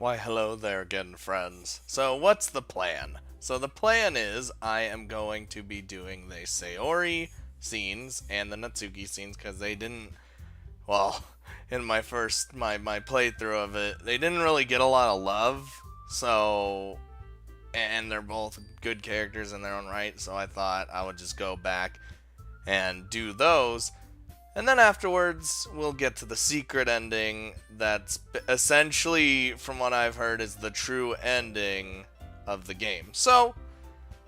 Why, hello there again, friends. So, what's the plan? So, the plan is I am going to be doing the Sayori scenes and the Natsuki scenes because they didn't, well, in my playthrough of it, they didn't really get a lot of love. So, and they're both good characters in their own right. So, I thought I would just go back and do those. And then afterwards, we'll get to the secret ending that's essentially, from what I've heard, is the true ending of the game. So,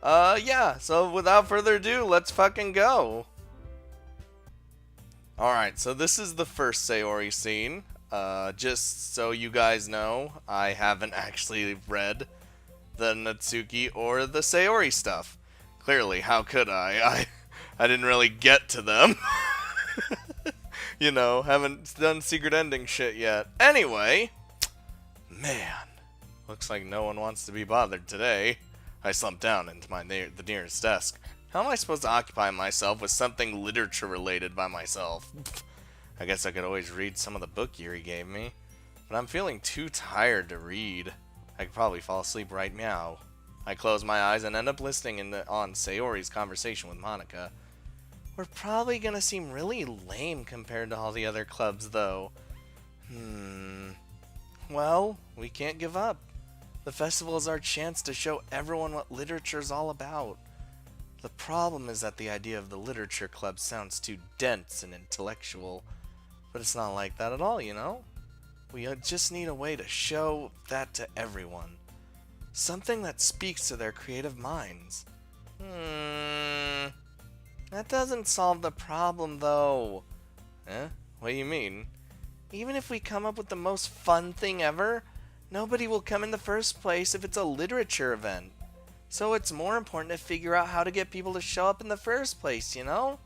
yeah. So without further ado, let's fucking go. Alright, so this is the first Sayori scene. Just so you guys know, I haven't actually read the Natsuki or the Sayori stuff. Clearly, how could I? I didn't really get to them. You know, haven't done secret ending shit yet. Anyway, man, looks like no one wants to be bothered today. I slumped down into the nearest desk. How am I supposed to occupy myself with something literature related by myself? I guess I could always read some of the book Yuri gave me, but I'm feeling too tired to read. I could probably fall asleep right now. I close my eyes and end up listening on Sayori's conversation with Monica. We're probably gonna seem really lame compared to all the other clubs, though. Well, we can't give up. The festival is our chance to show everyone what literature's all about. The problem is that the idea of the literature club sounds too dense and intellectual. But it's not like that at all, you know? We just need a way to show that to everyone. Something that speaks to their creative minds. That doesn't solve the problem, though. Eh? What do you mean? Even if we come up with the most fun thing ever, nobody will come in the first place if it's a literature event. So it's more important to figure out how to get people to show up in the first place, you know?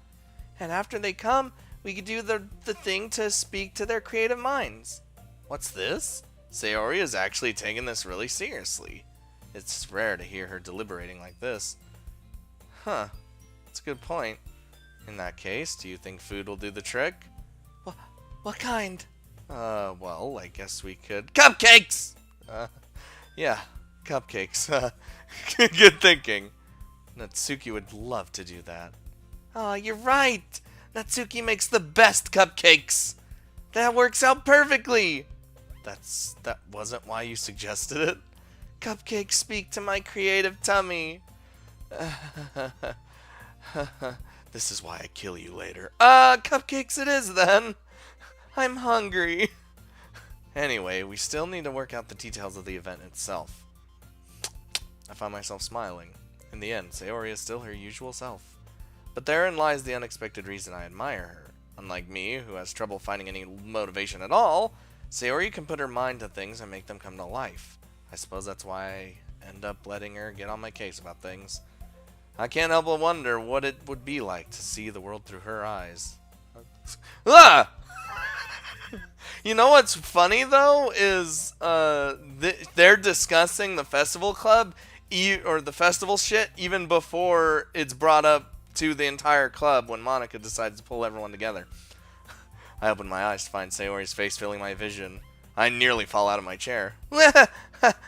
And after they come, we could do the thing to speak to their creative minds. What's this? Sayori is actually taking this really seriously. It's rare to hear her deliberating like this. Huh. That's a good point. In that case, do you think food will do the trick? What kind? Well, I guess we could... Cupcakes! Yeah, cupcakes. Good thinking. Natsuki would love to do that. Oh, you're right! Natsuki makes the best cupcakes! That works out perfectly! That wasn't why you suggested it? Cupcakes speak to my creative tummy. This is why I kill you later. Cupcakes it is then. I'm hungry. Anyway, we still need to work out the details of the event itself. I find myself smiling. In the end, Sayori is still her usual self. But therein lies the unexpected reason I admire her. Unlike me, who has trouble finding any motivation at all, Sayori can put her mind to things and make them come to life. I suppose that's why I end up letting her get on my case about things. I can't help but wonder what it would be like to see the world through her eyes. Ah! You know what's funny, though, is they're discussing the festival club, or the festival shit, even before it's brought up to the entire club when Monica decides to pull everyone together. I open my eyes to find Sayori's face filling my vision. I nearly fall out of my chair.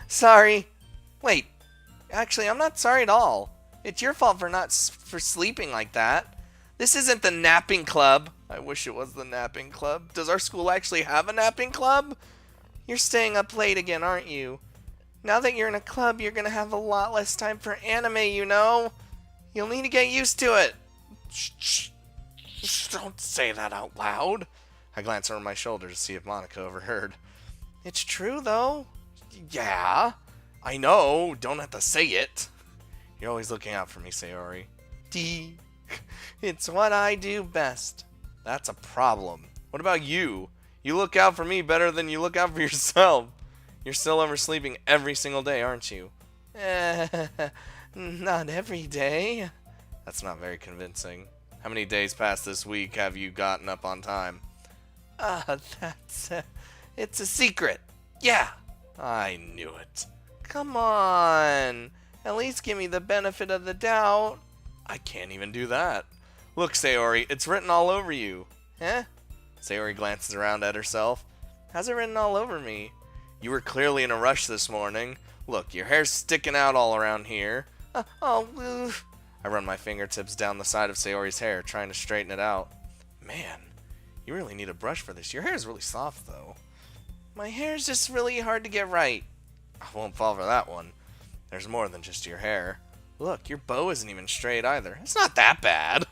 Sorry. Wait, actually, I'm not sorry at all. It's your fault for sleeping like that. This isn't the napping club. I wish it was the napping club. Does our school actually have a napping club? You're staying up late again, aren't you? Now that you're in a club, you're gonna have a lot less time for anime, you know? You'll need to get used to it. Shh. Don't say that out loud. I glance over my shoulder to see if Monica overheard. It's true, though. Yeah, I know. Don't have to say it. You're always looking out for me, Sayori. It's what I do best. That's a problem. What about you? You look out for me better than you look out for yourself. You're still oversleeping every single day, aren't you? Not every day. That's not very convincing. How many days past this week have you gotten up on time? It's a secret. Yeah, I knew it. Come on. At least give me the benefit of the doubt. I can't even do that. Look, Sayori, it's written all over you. Sayori glances around at herself. How's it written all over me? You were clearly in a rush this morning. Look, your hair's sticking out all around here. I run my fingertips down the side of Sayori's hair, trying to straighten it out. Man, you really need a brush for this. Your hair is really soft, though. My hair's just really hard to get right. I won't fall for that one. There's more than just your hair. Look, your bow isn't even straight either. It's not that bad.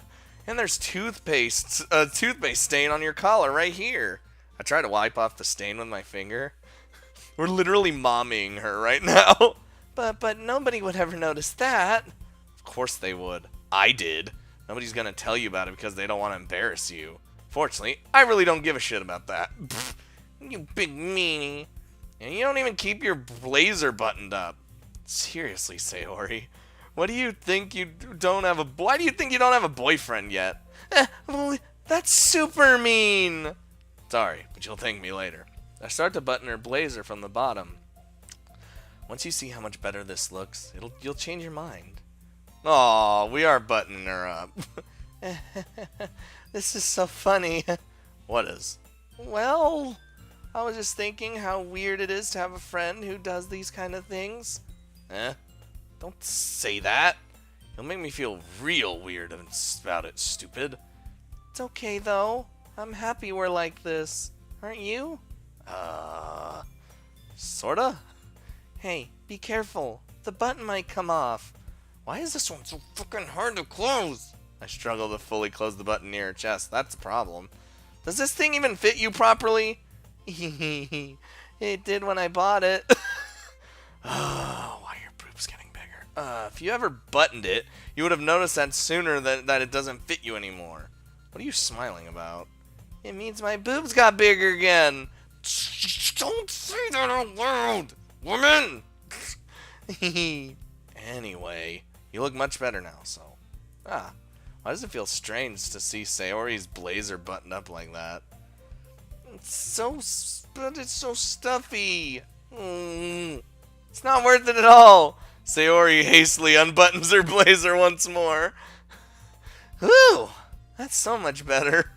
And there's toothpaste stain on your collar right here. I try to wipe off the stain with my finger. We're literally mommying her right now. But nobody would ever notice that. Of course they would. I did. Nobody's gonna tell you about it because they don't want to embarrass you. Fortunately, I really don't give a shit about that. You big meanie. And you don't even keep your blazer buttoned up. Seriously, Sayori. What do you think you don't have a... Why do you think you don't have a boyfriend yet? Well, that's super mean. Sorry, but you'll thank me later. I start to button her blazer from the bottom. Once you see how much better this looks, you'll change your mind. Aw, we are buttoning her up. This is so funny. What is? Well, I was just thinking how weird it is to have a friend who does these kind of things. Don't say that. You'll make me feel real weird about it, stupid. It's okay, though. I'm happy we're like this. Aren't you? Sorta? Hey, be careful. The button might come off. Why is this one so fucking hard to close? I struggle to fully close the button near her chest. That's the problem. Does this thing even fit you properly? It did when I bought it. Why are your boobs getting bigger? If you ever buttoned it, you would have noticed that sooner that it doesn't fit you anymore. What are you smiling about? It means my boobs got bigger again. Don't say that out loud, woman! Anyway, you look much better now, so... why does it feel strange to see Sayori's blazer buttoned up like that? It's so stuffy. It's not worth it at all. Sayori hastily unbuttons her blazer once more. Ooh, that's so much better.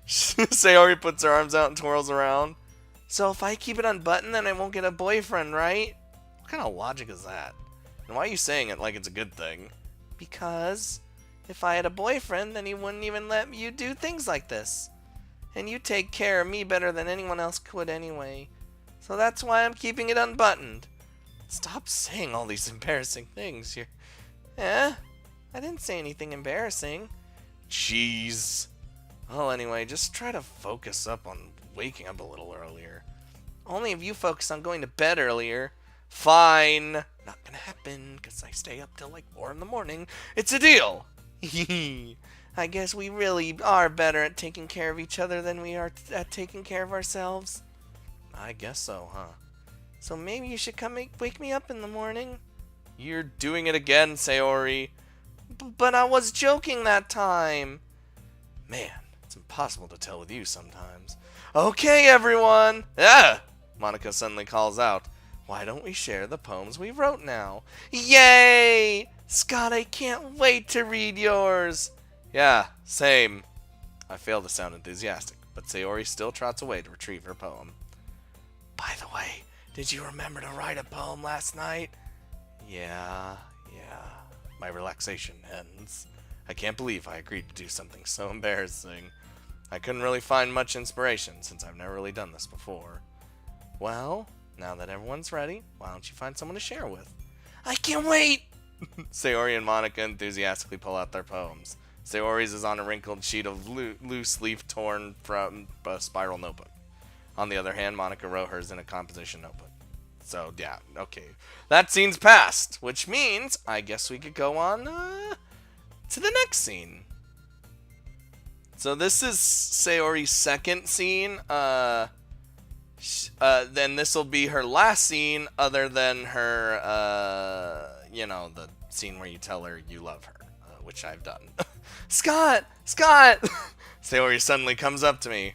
Sayori puts her arms out and twirls around. So if I keep it unbuttoned, then I won't get a boyfriend, right? What kind of logic is that? And why are you saying it like it's a good thing? Because if I had a boyfriend, then he wouldn't even let you do things like this. And you take care of me better than anyone else could anyway. So that's why I'm keeping it unbuttoned. Stop saying all these embarrassing things. I didn't say anything embarrassing. Jeez. Well, anyway, just try to focus up on waking up a little earlier. Only if you focus on going to bed earlier. Fine. Not gonna happen, because I stay up till like 4 in the morning. It's a deal. I guess we really are better at taking care of each other than we are at taking care of ourselves. I guess so, huh? So maybe you should come wake me up in the morning. You're doing it again, Sayori. But I was joking that time. Man, it's impossible to tell with you sometimes. Okay, everyone. Monica suddenly calls out. Why don't we share the poems we wrote now? Yay! Scott, I can't wait to read yours. Yeah, same. I fail to sound enthusiastic, but Sayori still trots away to retrieve her poem. By the way, did you remember to write a poem last night? Yeah. My relaxation ends. I can't believe I agreed to do something so embarrassing. I couldn't really find much inspiration since I've never really done this before. Well, now that everyone's ready, why don't you find someone to share with? I can't wait! Sayori and Monica enthusiastically pull out their poems. Sayori's is on a wrinkled sheet of loose leaf torn from a spiral notebook. On the other hand, Monica wrote hers in a composition notebook. So, yeah, okay. That scene's passed, which means I guess we could go on to the next scene. So this is Sayori's second scene. Then this will be her last scene other than her, the scene where you tell her you love her, which I've done. Scott! Sayori suddenly comes up to me.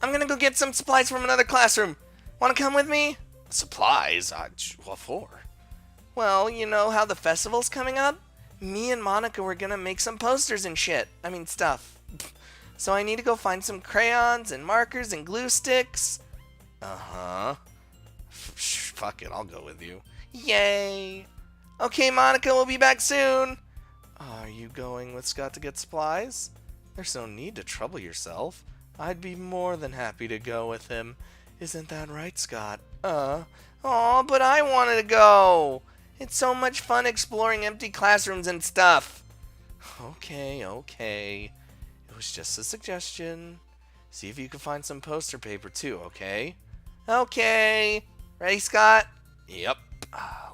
I'm gonna go get some supplies from another classroom. Wanna come with me? Supplies? What for? Well, you know how the festival's coming up? Me and Monica were gonna make some posters and shit. I mean, stuff. So I need to go find some crayons and markers and glue sticks. Uh-huh. Fuck it, I'll go with you. Yay! Okay, Monica, we'll be back soon. Are you going with Scott to get supplies? There's no need to trouble yourself. I'd be more than happy to go with him. Isn't that right, Scott? Aw, but I wanted to go. It's so much fun exploring empty classrooms and stuff. Okay. It was just a suggestion. See if you can find some poster paper too, okay? Okay. Ready, Scott? Yep.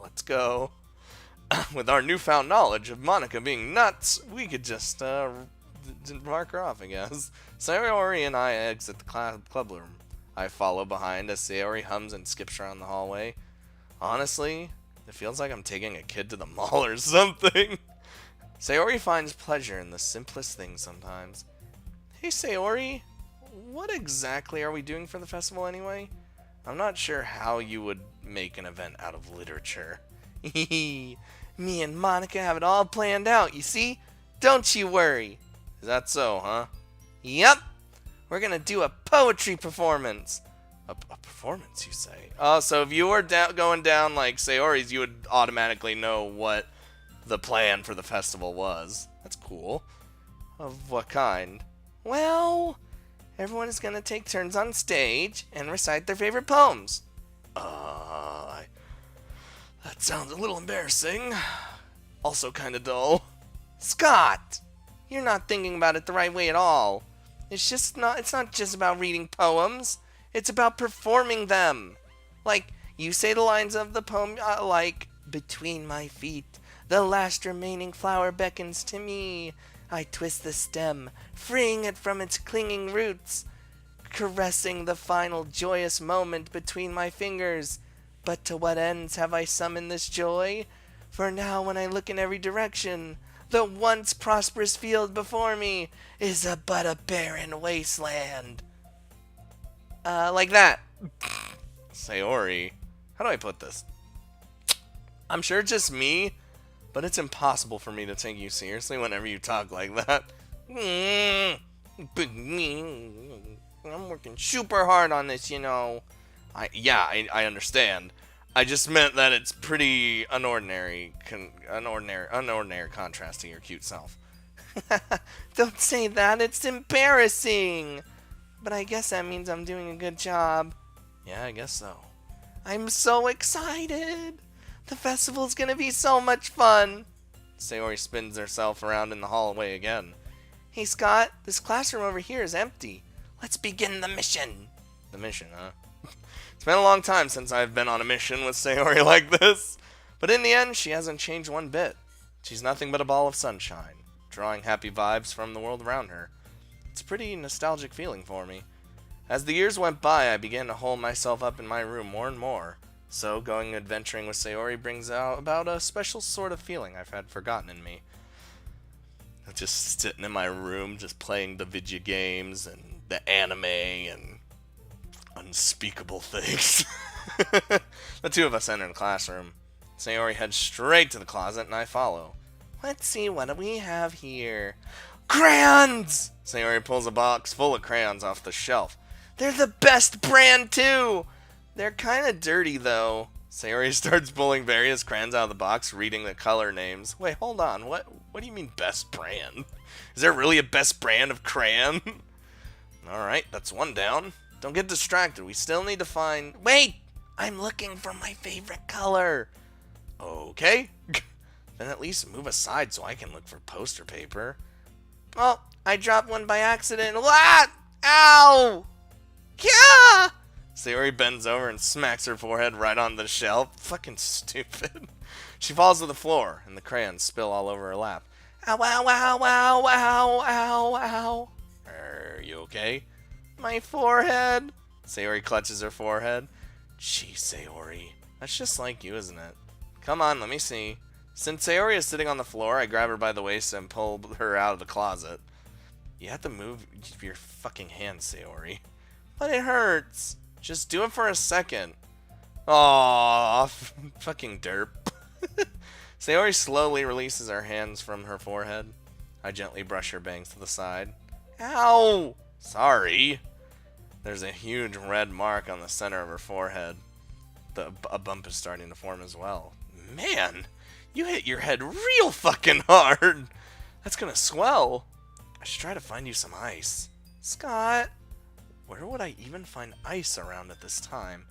Let's go. With our newfound knowledge of Monica being nuts, we could just mark her off, I guess. Sayori and I exit the club room. I follow behind as Sayori hums and skips around the hallway. Honestly, it feels like I'm taking a kid to the mall or something. Sayori finds pleasure in the simplest things sometimes. Hey Sayori, what exactly are we doing for the festival anyway? I'm not sure how you would make an event out of literature. Me and Monica have it all planned out, you see? Don't you worry. Is that so, huh? Yep. We're gonna do a poetry performance. A performance, you say? Oh, so if you were going down like Sayori's, you would automatically know what the plan for the festival was. That's cool. Of what kind? Well, everyone is gonna take turns on stage and recite their favorite poems. That sounds a little embarrassing. Also kinda dull. Scott! You're not thinking about it the right way at all. It's not just about reading poems. It's about performing them. Like, you say the lines of the poem, like, between my feet, the last remaining flower beckons to me. I twist the stem, freeing it from its clinging roots, caressing the final joyous moment between my fingers. But to what ends have I summoned this joy? For now when I look in every direction, the once prosperous field before me is but a barren wasteland. Like that. Sayori. How do I put this? I'm sure it's just me, but it's impossible for me to take you seriously whenever you talk like that. I'm working super hard on this, you know. I understand. I just meant that it's pretty unordinary contrast to your cute self. Don't say that, it's embarrassing. But I guess that means I'm doing a good job. Yeah, I guess so. I'm so excited. The festival's gonna be so much fun. Sayori spins herself around in the hallway again. Hey Scott, this classroom over here is empty. Let's begin the mission. The mission, huh? It's been a long time since I've been on a mission with Sayori like this. But in the end, she hasn't changed one bit. She's nothing but a ball of sunshine, drawing happy vibes from the world around her. It's a pretty nostalgic feeling for me. As the years went by, I began to hole myself up in my room more and more. So, going adventuring with Sayori brings out about a special sort of feeling I've had forgotten in me. Just sitting in my room, just playing the video games and the anime and unspeakable things. The two of us enter the classroom. Sayori heads straight to the closet and I follow. Let's see, what do we have here? Crayons! Sayori pulls a box full of crayons off the shelf. They're the best brand too! They're kinda dirty though. Sayori starts pulling various crayons out of the box, reading the color names. Wait, hold on, what do you mean best brand? Is there really a best brand of crayon? Alright, that's one down. Don't get distracted, we still need to find... Wait! I'm looking for my favorite color! Okay. Then at least move aside so I can look for poster paper. Oh, I dropped one by accident. What? Ow! Yeah! Sayori bends over and smacks her forehead right on the shelf. Fucking stupid. She falls to the floor, and the crayons spill all over her lap. Ow, ow, ow, ow, ow, ow, ow. Are you okay? My forehead. Sayori clutches her forehead. Gee, Sayori. That's just like you, isn't it? Come on, let me see. Since Sayori is sitting on the floor, I grab her by the waist and pull her out of the closet. You have to move your fucking hands, Sayori. But it hurts. Just do it for a second. Aww, fucking derp. Sayori slowly releases her hands from her forehead. I gently brush her bangs to the side. Ow! Sorry. There's a huge red mark on the center of her forehead. A bump is starting to form as well. Man, you hit your head real fucking hard. That's gonna swell. I should try to find you some ice. Scott, where would I even find ice around at this time?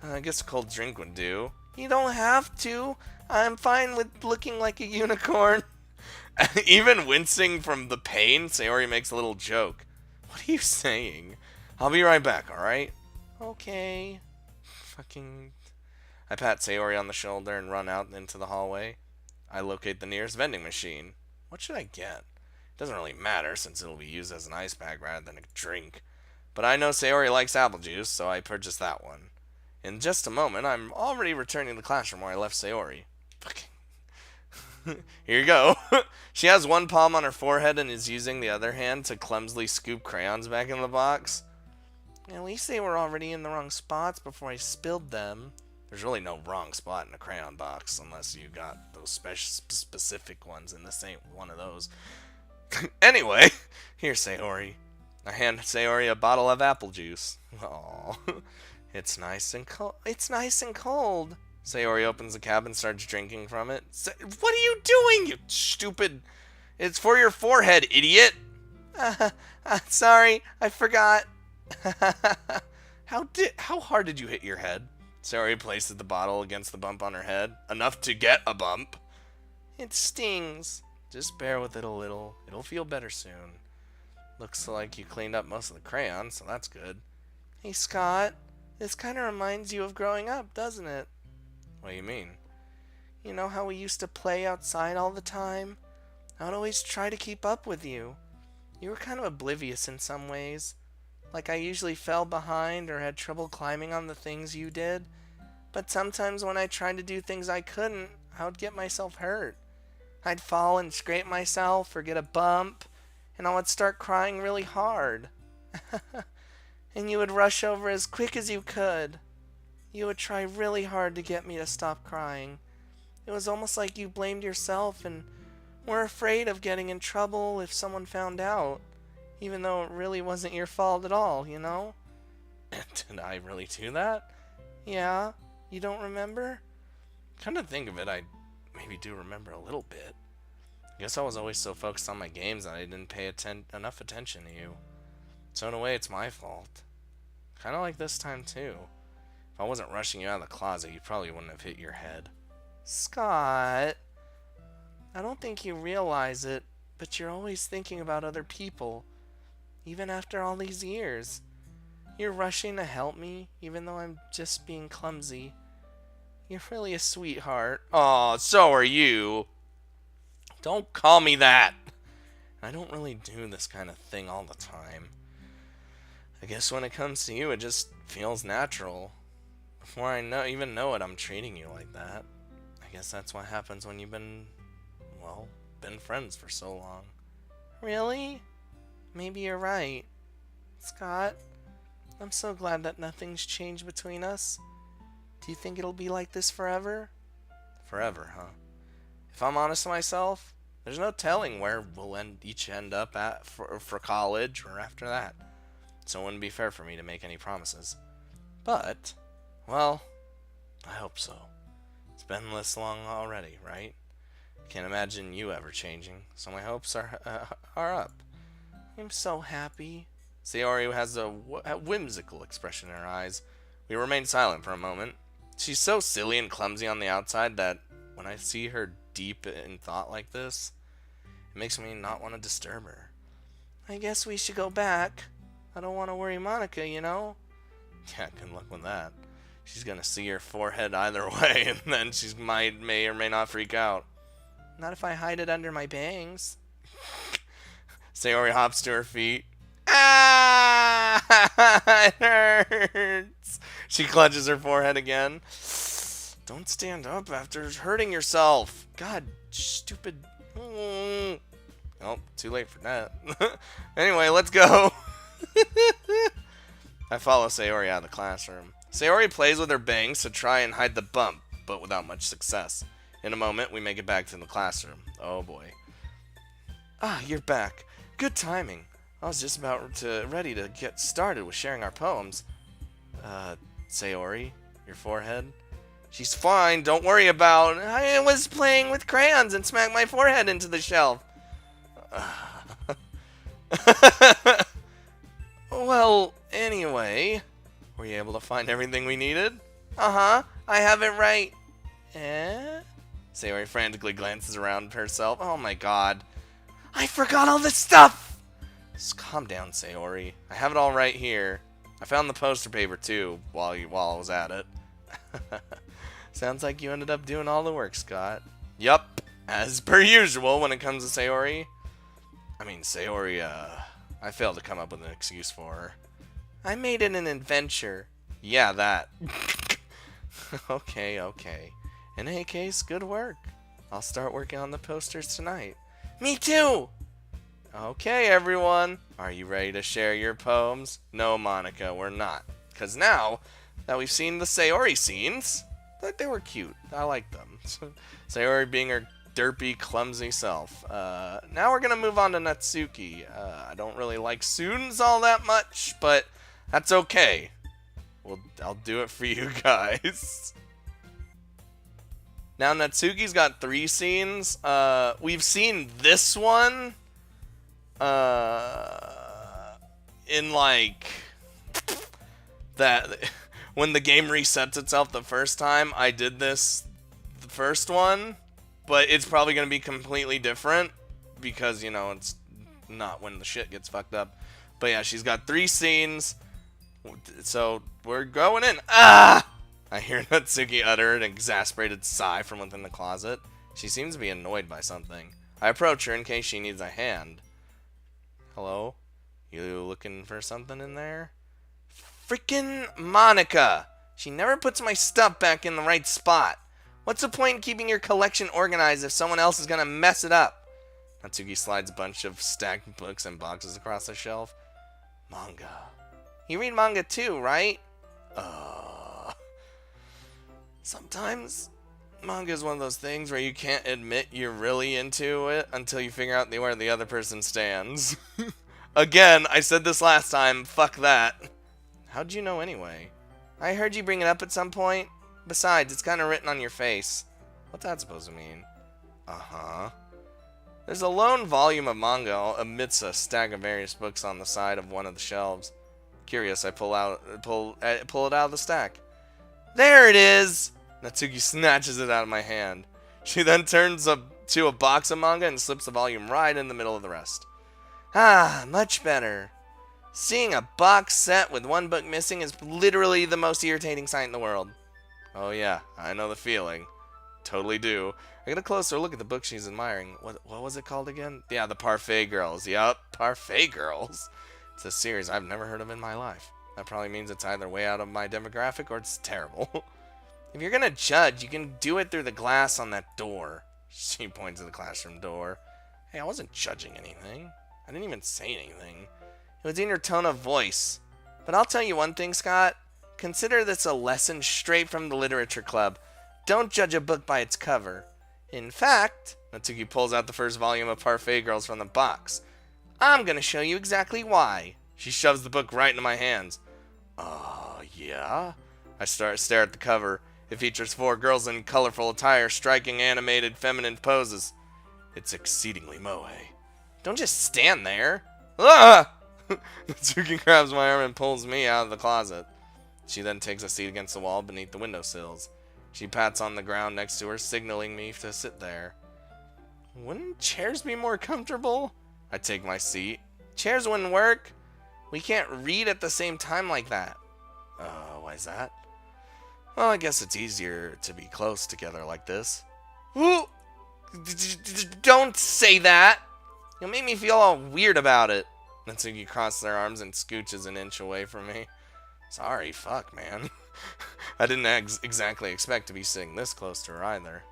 I guess a cold drink would do. You don't have to. I'm fine with looking like a unicorn. Even wincing from the pain, Sayori makes a little joke. What are you saying? I'll be right back, alright? Okay. Fucking... I pat Sayori on the shoulder and run out into the hallway. I locate the nearest vending machine. What should I get? It doesn't really matter since it'll be used as an ice bag rather than a drink. But I know Sayori likes apple juice, so I purchase that one. In just a moment, I'm already returning to the classroom where I left Sayori. Fucking... Here you go. She has one palm on her forehead and is using the other hand to clumsily scoop crayons back in the box. At least they were already in the wrong spots before I spilled them. There's really no wrong spot in a crayon box unless you got those specific ones, and this ain't one of those. Anyway, here, Sayori. I hand Sayori a bottle of apple juice. Aww. It's nice and cold. It's nice and cold. Sayori opens the cap and starts drinking from it. What are you doing, you stupid... It's for your forehead, idiot! Sorry, I forgot. How hard did you hit your head? Sayori places the bottle against the bump on her head. Enough to get a bump. It stings. Just bear with it a little. It'll feel better soon. Looks like you cleaned up most of the crayons, so that's good. Hey, Scott. This kind of reminds you of growing up, doesn't it? What do you mean? You know how we used to play outside all the time? I would always try to keep up with you. You were kind of oblivious in some ways. Like I usually fell behind or had trouble climbing on the things you did. But sometimes when I tried to do things I couldn't, I would get myself hurt. I'd fall and scrape myself or get a bump, and I would start crying really hard. And you would rush over as quick as you could. You would try really hard to get me to stop crying. It was almost like you blamed yourself and were afraid of getting in trouble if someone found out, even though it really wasn't your fault at all, you know? Did I really do that? Yeah, you don't remember? Come to think of it, I maybe do remember a little bit. I guess I was always so focused on my games that I didn't pay enough attention to you. So in a way, it's my fault. Kind of like this time, too. If I wasn't rushing you out of the closet, you probably wouldn't have hit your head. Scott, I don't think you realize it, but you're always thinking about other people, even after all these years. You're rushing to help me, even though I'm just being clumsy. You're really a sweetheart. Aw, so are you. Don't call me that. I don't really do this kind of thing all the time. I guess when it comes to you, it just feels natural. Before I even know it, I'm treating you like that. I guess that's what happens when you've been friends for so long. Really? Maybe you're right. Scott, I'm so glad that nothing's changed between us. Do you think it'll be like this forever? Forever, huh? If I'm honest with myself, there's no telling where we'll each end up at for college or after that. So it wouldn't be fair for me to make any promises. But, well, I hope so. It's been this long already, right? Can't imagine you ever changing, so my hopes are up. I'm so happy. Sayori has a whimsical expression in her eyes. We remain silent for a moment. She's so silly and clumsy on the outside that when I see her deep in thought like this, it makes me not want to disturb her. I guess we should go back. I don't want to worry Monica, you know? Yeah, good luck with that. She's gonna see your forehead either way, and then she may or may not freak out. Not if I hide it under my bangs. Sayori hops to her feet. Ah! It hurts. She clutches her forehead again. Don't stand up after hurting yourself. God, stupid. Oh, too late for that. Anyway, let's go. I follow Sayori out of the classroom. Sayori plays with her bangs to try and hide the bump, but without much success. In a moment, we make it back to the classroom. Oh boy. Ah, you're back. Good timing. I was just ready to get started with sharing our poems. Sayori, Your forehead? She's fine, don't worry about it. I was playing with crayons and smacked my forehead into the shelf. Well, anyway, were you able to find everything we needed? Uh-huh, I have it right. Eh? Sayori frantically glances around herself. Oh my god. I forgot all this stuff! Just calm down, Sayori. I have it all right here. I found the poster paper too while I was at it. Sounds like you ended up doing all the work, Scott. Yup, as per usual when it comes to Sayori. I mean, Sayori, I failed to come up with an excuse for her. I made it an adventure. Yeah, that. Okay. In any case, good work. I'll start working on the posters tonight. Me too! Okay, everyone. Are you ready to share your poems? No, Monica, we're not. Because now that we've seen the Sayori scenes, they were cute. I like them. Sayori being her derpy, clumsy self. Now we're going to move on to Natsuki. I don't really like students all that much, but that's okay. I'll do it for you guys. Now Natsuki's got 3 scenes. We've seen this one in like that when the game resets itself the first time. I did the first one, but it's probably going to be completely different because, you know, it's not when the shit gets fucked up. But yeah, she's got 3 scenes. So we're going in. Ah! I hear Natsuki utter an exasperated sigh from within the closet. She seems to be annoyed by something. I approach her in case she needs a hand. Hello? You looking for something in there? Frickin' Monica! She never puts my stuff back in the right spot. What's the point in keeping your collection organized if someone else is gonna mess it up? Natsuki slides a bunch of stacked books and boxes across the shelf. Manga. You read manga too, right? Sometimes manga is one of those things where you can't admit you're really into it until you figure out where the other person stands. Again, I said this last time, fuck that. How'd you know anyway? I heard you bring it up at some point. Besides, it's kind of written on your face. What's that supposed to mean? Uh-huh. There's a lone volume of manga amidst a stack of various books on the side of one of the shelves. Curious, I pull it out of the stack. There it is! Natsuki snatches it out of my hand. She then turns to a box of manga and slips the volume right in the middle of the rest. Ah, much better. Seeing a box set with one book missing is literally the most irritating sight in the world. Oh yeah, I know the feeling. Totally do. I get a closer look at the book she's admiring. What was it called again? Yeah, the Parfait Girls. Yup, Parfait Girls. It's a series I've never heard of in my life. That probably means it's either way out of my demographic or it's terrible. If you're gonna judge, you can do it through the glass on that door. She points to the classroom door. Hey, I wasn't judging anything. I didn't even say anything. It was in your tone of voice. But I'll tell you one thing, Scott. Consider this a lesson straight from the Literature Club. Don't judge a book by its cover. In fact, Natsuki pulls out the first volume of Parfait Girls from the box. I'm gonna show you exactly why. She shoves the book right into my hands. Yeah? I stare at the cover. It features 4 girls in colorful attire, striking animated feminine poses. It's exceedingly moe. Don't just stand there. Ah! Natsuki grabs my arm and pulls me out of the closet. She then takes a seat against the wall beneath the windowsills. She pats on the ground next to her, signaling me to sit there. Wouldn't chairs be more comfortable? I take my seat. Chairs wouldn't work. We can't read at the same time like that. Why is that? Well, I guess it's easier to be close together like this. Ooh! Don't say that! You'll make me feel all weird about it. Natsuki crosses her arms and scooches an inch away from me. Sorry, fuck, man. I didn't exactly expect to be sitting this close to her either.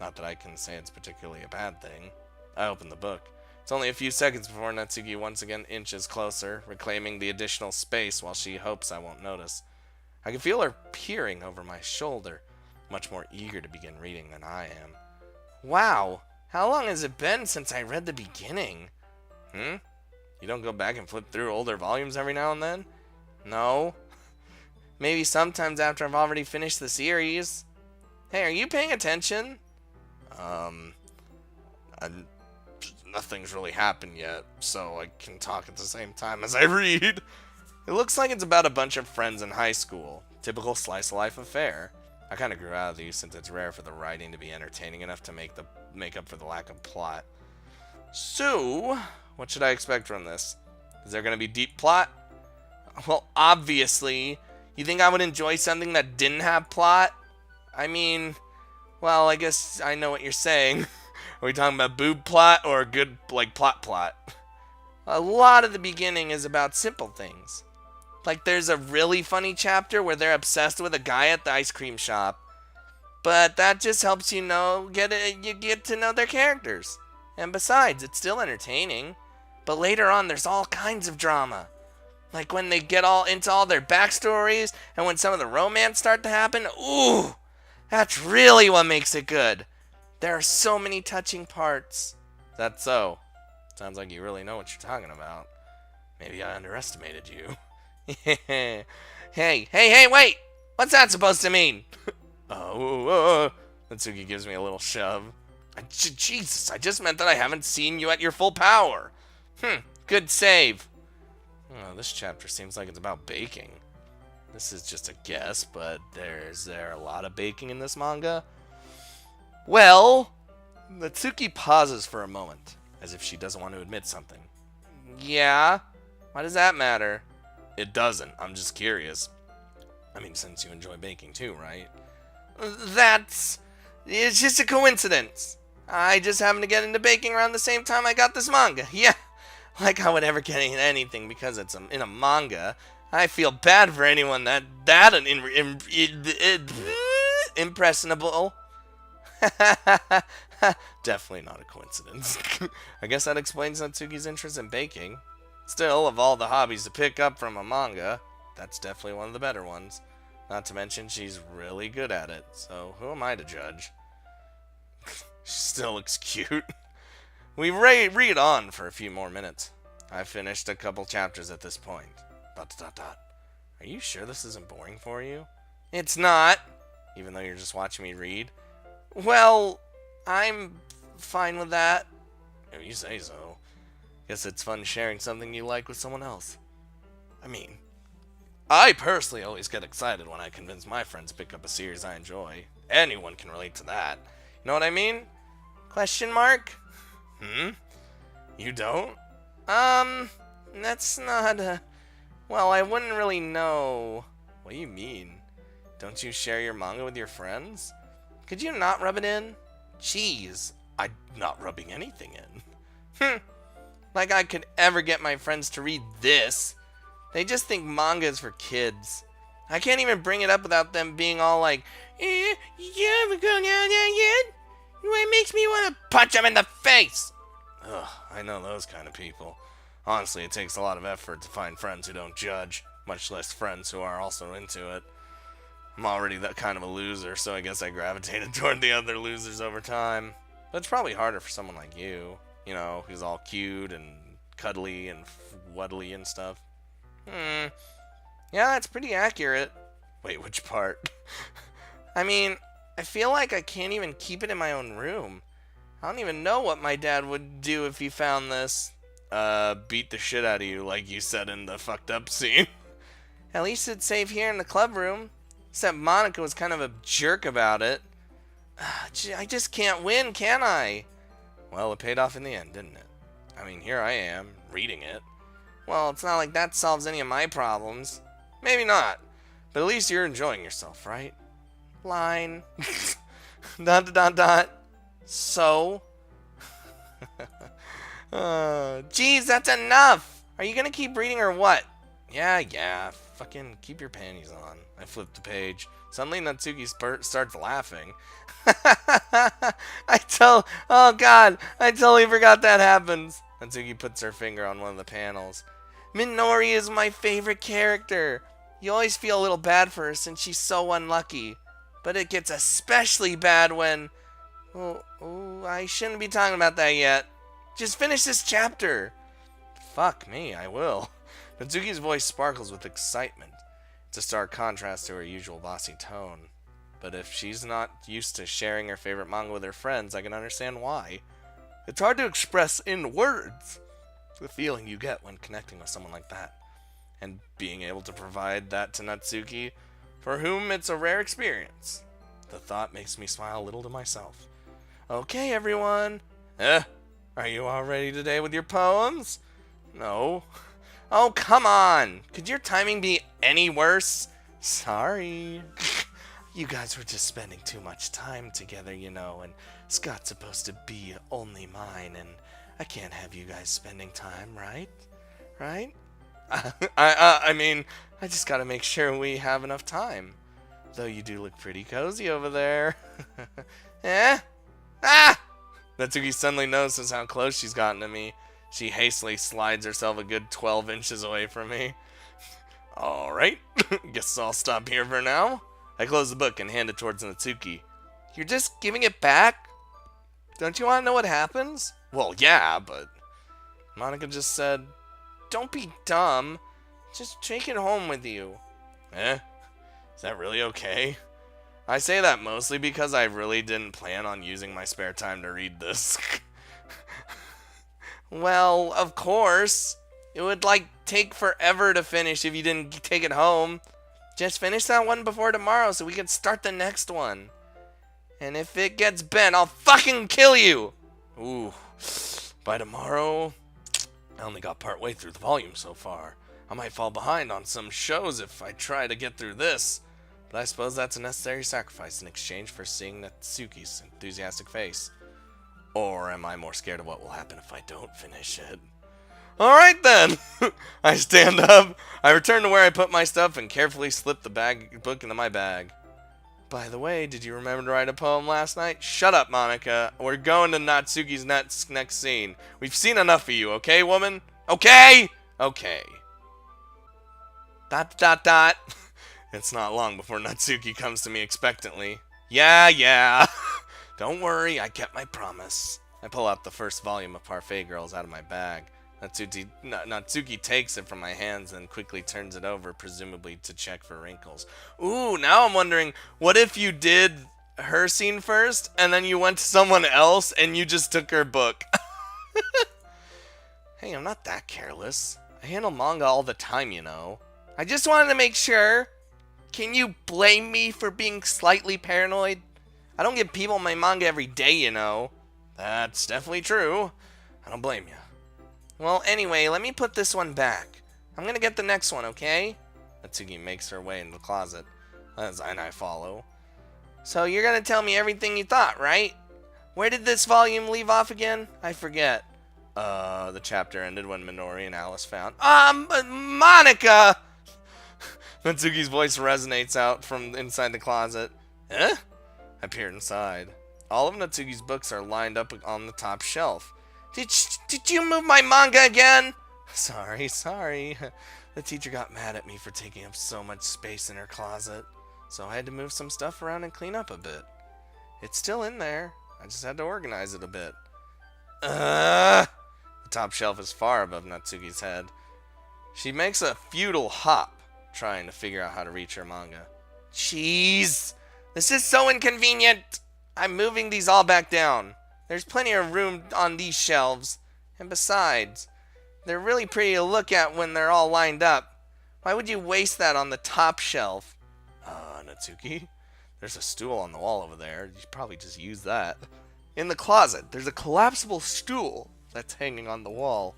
Not that I can say it's particularly a bad thing. I open the book. It's only a few seconds before Natsuki once again inches closer, reclaiming the additional space while she hopes I won't notice. I can feel her peering over my shoulder, much more eager to begin reading than I am. Wow! How long has it been since I read the beginning? You don't go back and flip through older volumes every now and then? No. Maybe sometimes after I've already finished the series. Hey, are you paying attention? Um, nothing's really happened yet, so I can talk at the same time as I read. It looks like it's about a bunch of friends in high school. Typical slice of life affair. I kind of grew out of these since it's rare for the writing to be entertaining enough to make up for the lack of plot. So, what should I expect from this? Is there going to be deep plot? Well, obviously. You think I would enjoy something that didn't have plot? I mean, well, I guess I know what you're saying. Are we talking about boob plot or good, like, plot? A lot of the beginning is about simple things. Like, there's a really funny chapter where they're obsessed with a guy at the ice cream shop. But that just helps you get to know their characters. And besides, it's still entertaining. But later on, there's all kinds of drama. Like when they get all into all their backstories, and when some of the romance start to happen. Ooh, that's really what makes it good. There are so many touching parts. That's so. Sounds like you really know what you're talking about. Maybe I underestimated you. Hey, wait! What's that supposed to mean? Natsuki gives me a little shove. Jesus, I just meant that I haven't seen you at your full power. Good save. Oh, this chapter seems like it's about baking. This is just a guess, but is there a lot of baking in this manga? Well, Natsuki pauses for a moment, as if she doesn't want to admit something. Yeah? Why does that matter? It doesn't. I'm just curious. I mean, since you enjoy baking too, right? It's just a coincidence. I just happened to get into baking around the same time I got this manga. Yeah. Like I would ever get into anything because it's in a manga. I feel bad for anyone that impressionable. Definitely not a coincidence. I guess that explains Natsuki's interest in baking. Still, of all the hobbies to pick up from a manga, that's definitely one of the better ones. Not to mention she's really good at it, so who am I to judge? She still looks cute. We read on for a few more minutes. I've finished a couple chapters at this point. ... Are you sure this isn't boring for you? It's not, even though you're just watching me read. Well, I'm fine with that. If you say so. Guess it's fun sharing something you like with someone else. I mean, I personally always get excited when I convince my friends to pick up a series I enjoy. Anyone can relate to that. You know what I mean? Question mark? You don't? That's not a... Well, I wouldn't really know. What do you mean? Don't you share your manga with your friends? Could you not rub it in? Jeez, I'm not rubbing anything in. Like I could ever get my friends to read this. They just think manga is for kids. I can't even bring it up without them being all like, you haven't gone down there yet? It makes me want to punch them in the face. Ugh, I know those kind of people. Honestly, it takes a lot of effort to find friends who don't judge, much less friends who are also into it. I'm already that kind of a loser, so I guess I gravitated toward the other losers over time. But it's probably harder for someone like you, who's all cute and cuddly and wuddly and stuff. Yeah, that's pretty accurate. Wait, which part? I mean, I feel like I can't even keep it in my own room. I don't even know what my dad would do if he found this. Beat the shit out of you, like you said in the fucked up scene. At least it's safe here in the club room. Except Monica was kind of a jerk about it. I just can't win, can I? Well, it paid off in the end, didn't it? I mean, here I am, reading it. Well, it's not like that solves any of my problems. Maybe not. But at least you're enjoying yourself, right? Line. ... So? Geez, that's enough! Are you gonna keep reading or what? Yeah. Fucking keep your panties on. I flipped the page. Suddenly Natsuki starts laughing. Oh god, I totally forgot that happens. Natsuki puts her finger on one of the panels. Minori is my favorite character. You always feel a little bad for her since she's so unlucky. But it gets especially bad when... Oh, I shouldn't be talking about that yet. Just finish this chapter. Fuck me, I will. Natsuki's voice sparkles with excitement. It's a stark contrast to her usual bossy tone. But if she's not used to sharing her favorite manga with her friends, I can understand why. It's hard to express in words the feeling you get when connecting with someone like that. And being able to provide that to Natsuki, for whom it's a rare experience. The thought makes me smile a little to myself. Okay, everyone. Are you all ready today with your poems? No. Oh, come on. Could your timing be any worse? Sorry. You guys were just spending too much time together, you know, and Scott's supposed to be only mine, and I can't have you guys spending time, right? Right? I mean, I just gotta make sure we have enough time. Though you do look pretty cozy over there. Ah! Natsuki suddenly notices how close she's gotten to me. She hastily slides herself a good 12 inches away from me. Alright, guess I'll stop here for now. I close the book and hand it towards Natsuki. You're just giving it back? Don't you want to know what happens? Well, yeah, but... Monica just said, don't be dumb. Just take it home with you. Is that really okay? I say that mostly because I really didn't plan on using my spare time to read this. Well, of course. It would, take forever to finish if you didn't take it home. Just finish that one before tomorrow so we can start the next one. And if it gets bent, I'll fucking kill you! Ooh. By tomorrow, I only got part way through the volume so far. I might fall behind on some shows if I try to get through this. But I suppose that's a necessary sacrifice in exchange for seeing Natsuki's enthusiastic face. Or am I more scared of what will happen if I don't finish it? Alright then! I stand up, I return to where I put my stuff and carefully slip the book into my bag. By the way, did you remember to write a poem last night? Shut up, Monica. We're going to Natsuki's next scene. We've seen enough of you, okay, woman? Okay? Okay. ... It's not long before Natsuki comes to me expectantly. Yeah. Don't worry, I kept my promise. I pull out the first volume of Parfait Girls out of my bag. Natsuki takes it from my hands and quickly turns it over, presumably to check for wrinkles. Ooh, now I'm wondering, what if you did her scene first, and then you went to someone else, and you just took her book? Hey, I'm not that careless. I handle manga all the time, you know. I just wanted to make sure. Can you blame me for being slightly paranoid? I don't give people my manga every day, you know. That's definitely true. I don't blame you. Well, anyway, let me put this one back. I'm gonna get the next one, okay? Natsuki makes her way into the closet, and I follow. So you're gonna tell me everything you thought, right? Where did this volume leave off again? I forget. The chapter ended when Minori and Alice found... Monica! Natsuki's voice resonates out from inside the closet. Huh? I peer inside. All of Natsuki's books are lined up on the top shelf. Did you move my manga again? Sorry. The teacher got mad at me for taking up so much space in her closet, so I had to move some stuff around and clean up a bit. It's still in there. I just had to organize it a bit. The top shelf is far above Natsuki's head. She makes a futile hop, trying to figure out how to reach her manga. Jeez! This is so inconvenient! I'm moving these all back down. There's plenty of room on these shelves. And besides, they're really pretty to look at when they're all lined up. Why would you waste that on the top shelf? Natsuki, there's a stool on the wall over there. You should probably just use that. In the closet, there's a collapsible stool that's hanging on the wall.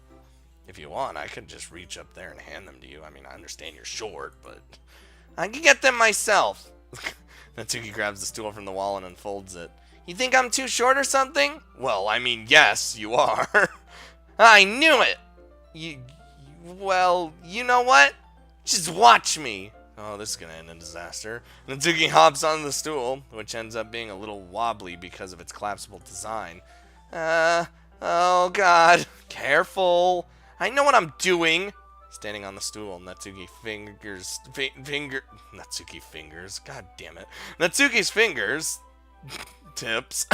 If you want, I could just reach up there and hand them to you. I mean, I understand you're short, but I can get them myself. Natsuki grabs the stool from the wall and unfolds it. You think I'm too short or something? Well, I mean, yes, you are. I knew it! Well, you know what? Just watch me. Oh, this is gonna end in disaster. Natsuki hops on the stool, which ends up being a little wobbly because of its collapsible design. Oh god. Careful. I know what I'm doing. Standing on the stool, Natsuki's fingers... God damn it. Natsuki's fingers... tips.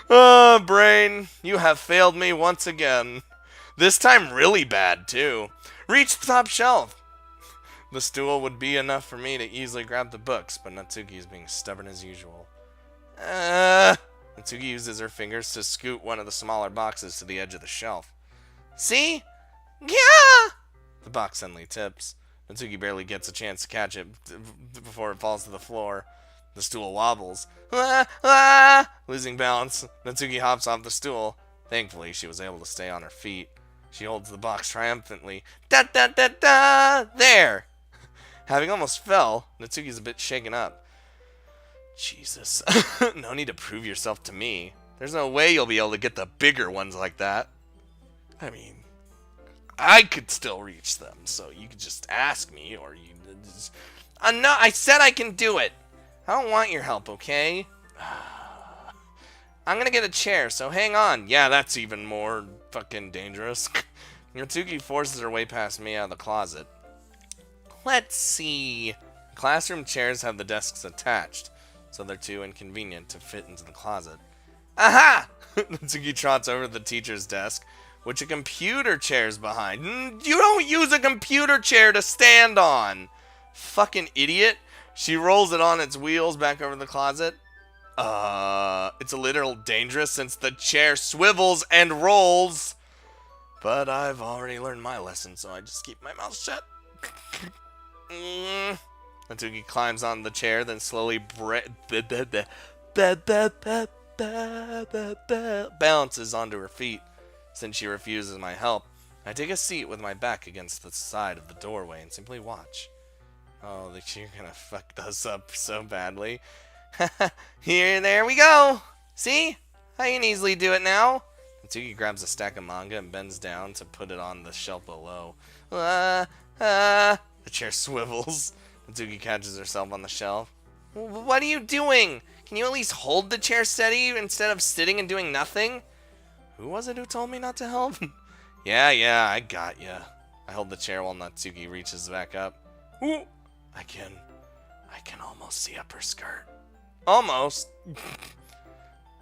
Oh, brain, you have failed me once again. This time really bad, too. Reach the top shelf! The stool would be enough for me to easily grab the books, but Natsuki is being stubborn as usual. Natsuki uses her fingers to scoot one of the smaller boxes to the edge of the shelf. See? Yeah! The box suddenly tips. Natsuki barely gets a chance to catch it before it falls to the floor. The stool wobbles. Losing balance, Natsuki hops off the stool. Thankfully, she was able to stay on her feet. She holds the box triumphantly. Da da da da! There! Having almost fell, Natsuki's a bit shaken up. Jesus. No need to prove yourself to me. There's no way you'll be able to get the bigger ones like that. I mean, I could still reach them, so you could just ask me, or you just... no, I said I can do it. I don't want your help, okay? I'm gonna get a chair, so hang on. Yeah, that's even more fucking dangerous. Natsuki forces her way past me out of the closet. Let's see. Classroom chairs have the desks attached, so they're too inconvenient to fit into the closet. Aha! Natsuki trots over to the teacher's desk, which a computer chair's behind. You don't use a computer chair to stand on! Fucking idiot. She rolls it on its wheels back over the closet. It's a little dangerous since the chair swivels and rolls. But I've already learned my lesson, so I just keep my mouth shut. Natsuki climbs on the chair, then slowly balances onto her feet. Since she refuses my help, I take a seat with my back against the side of the doorway and simply watch. Oh, you're gonna fuck us up so badly. There we go! See? I can easily do it now. Natsuki grabs a stack of manga and bends down to put it on the shelf below. The chair swivels. Natsuki catches herself on the shelf. What are you doing? Can you at least hold the chair steady instead of sitting and doing nothing? Who was it who told me not to help? Yeah, I got ya. I hold the chair while Natsuki reaches back up. Ooh, I can almost see up her skirt. Almost.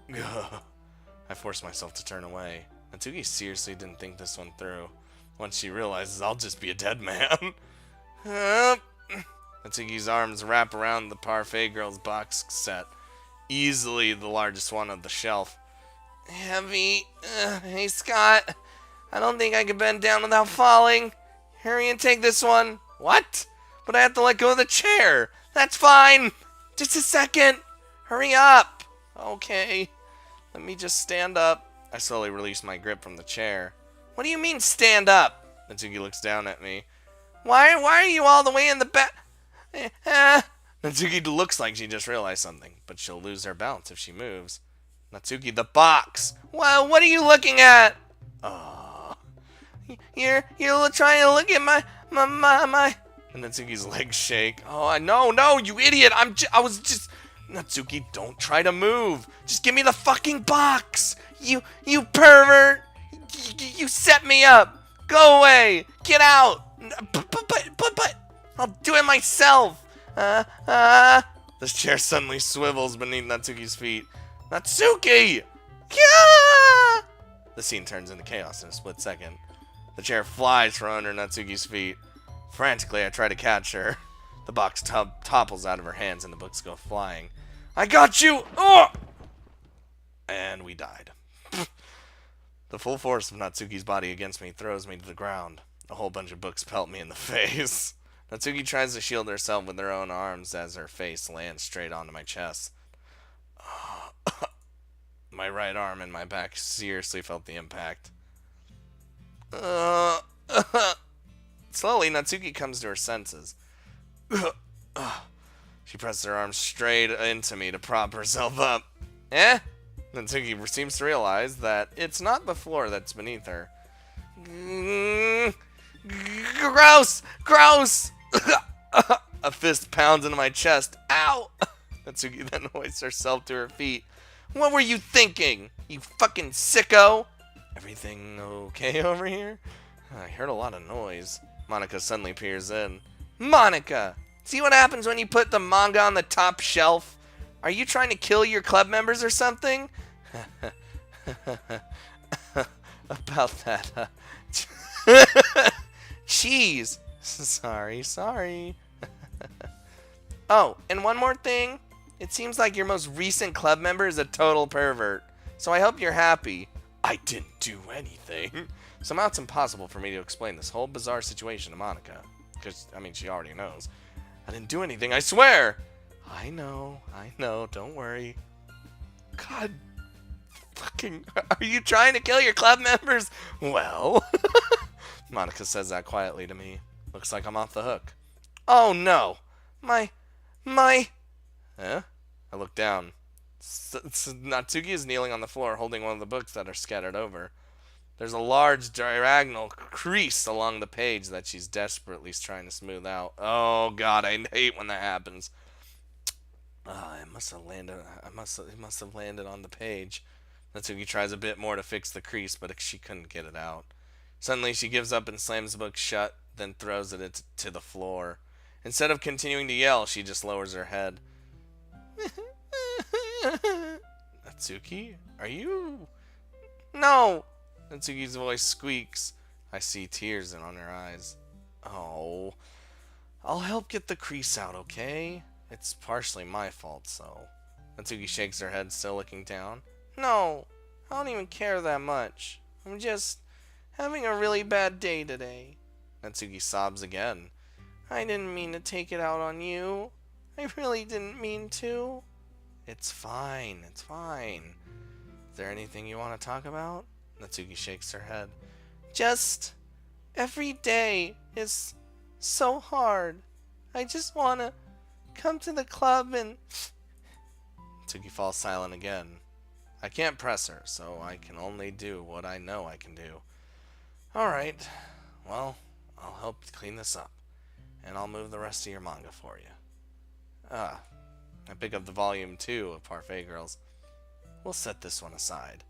I force myself to turn away. Natsuki seriously didn't think this one through. Once she realizes I'll just be a dead man. Natsuki's arms wrap around the Parfait Girls box set, easily the largest one on the shelf. Heavy. Hey, Scott. I don't think I can bend down without falling. Hurry and take this one. What? But I have to let go of the chair. That's fine. Just a second. Hurry up. Okay. Let me just stand up. I slowly release my grip from the chair. What do you mean, stand up? Natsuki looks down at me. Why are you all the way in the back? Natsuki looks like she just realized something, but she'll lose her balance if she moves. Natsuki, the box. Well, what are you looking at? You're trying to look at my. And Natsuki's legs shake. Oh, no, you idiot! I was just. Natsuki, don't try to move. Just give me the fucking box. You pervert. You set me up. Go away. Get out. But I'll do it myself. This chair suddenly swivels beneath Natsuki's feet. Natsuki! Yeah! The scene turns into chaos in a split second. The chair flies from under Natsuki's feet. Frantically, I try to catch her. The box topples out of her hands and the books go flying. I got you! Oh! And we died. The full force of Natsuki's body against me throws me to the ground. A whole bunch of books pelt me in the face. Natsuki tries to shield herself with her own arms as her face lands straight onto my chest. My right arm and my back seriously felt the impact. Slowly, Natsuki comes to her senses. She presses her arms straight into me to prop herself up. Natsuki seems to realize that it's not the floor that's beneath her. Gross! A fist pounds into my chest. Ow! Natsuki then hoists herself to her feet. What were you thinking, you fucking sicko? Everything okay over here? I heard a lot of noise. Monica suddenly peers in. Monica! See what happens when you put the manga on the top shelf? Are you trying to kill your club members or something? About that, cheese! Sorry. Oh, and one more thing. It seems like your most recent club member is a total pervert. So I hope you're happy. I didn't do anything. Somehow it's impossible for me to explain this whole bizarre situation to Monica. Because, I mean, she already knows. I didn't do anything, I swear! I know, don't worry. God, fucking, are you trying to kill your club members? Well, Monica says that quietly to me. Looks like I'm off the hook. Oh no, my, huh? I look down. Natsuki is kneeling on the floor holding one of the books that are scattered over. There's a large diagonal crease along the page that she's desperately trying to smooth out. Oh god, I hate when that happens. It must have landed on the page. Natsuki tries a bit more to fix the crease, but she couldn't get it out. Suddenly she gives up and slams the book shut, then throws it to the floor. Instead of continuing to yell, she just lowers her head. Natsuki, are you... No! Natsuki's voice squeaks. I see tears on her eyes. Oh. I'll help get the crease out, okay? It's partially my fault, so... Natsuki shakes her head, still looking down. No, I don't even care that much. I'm just having a really bad day today. Natsuki sobs again. I didn't mean to take it out on you. I really didn't mean to. It's fine. Is there anything you want to talk about? Natsuki shakes her head. Just every day is so hard. I just want to come to the club and... Natsuki falls silent again. I can't press her, so I can only do what I know I can do. Alright, well, I'll help clean this up, and I'll move the rest of your manga for you. I pick up the volume 2 of Parfait Girls. We'll set this one aside.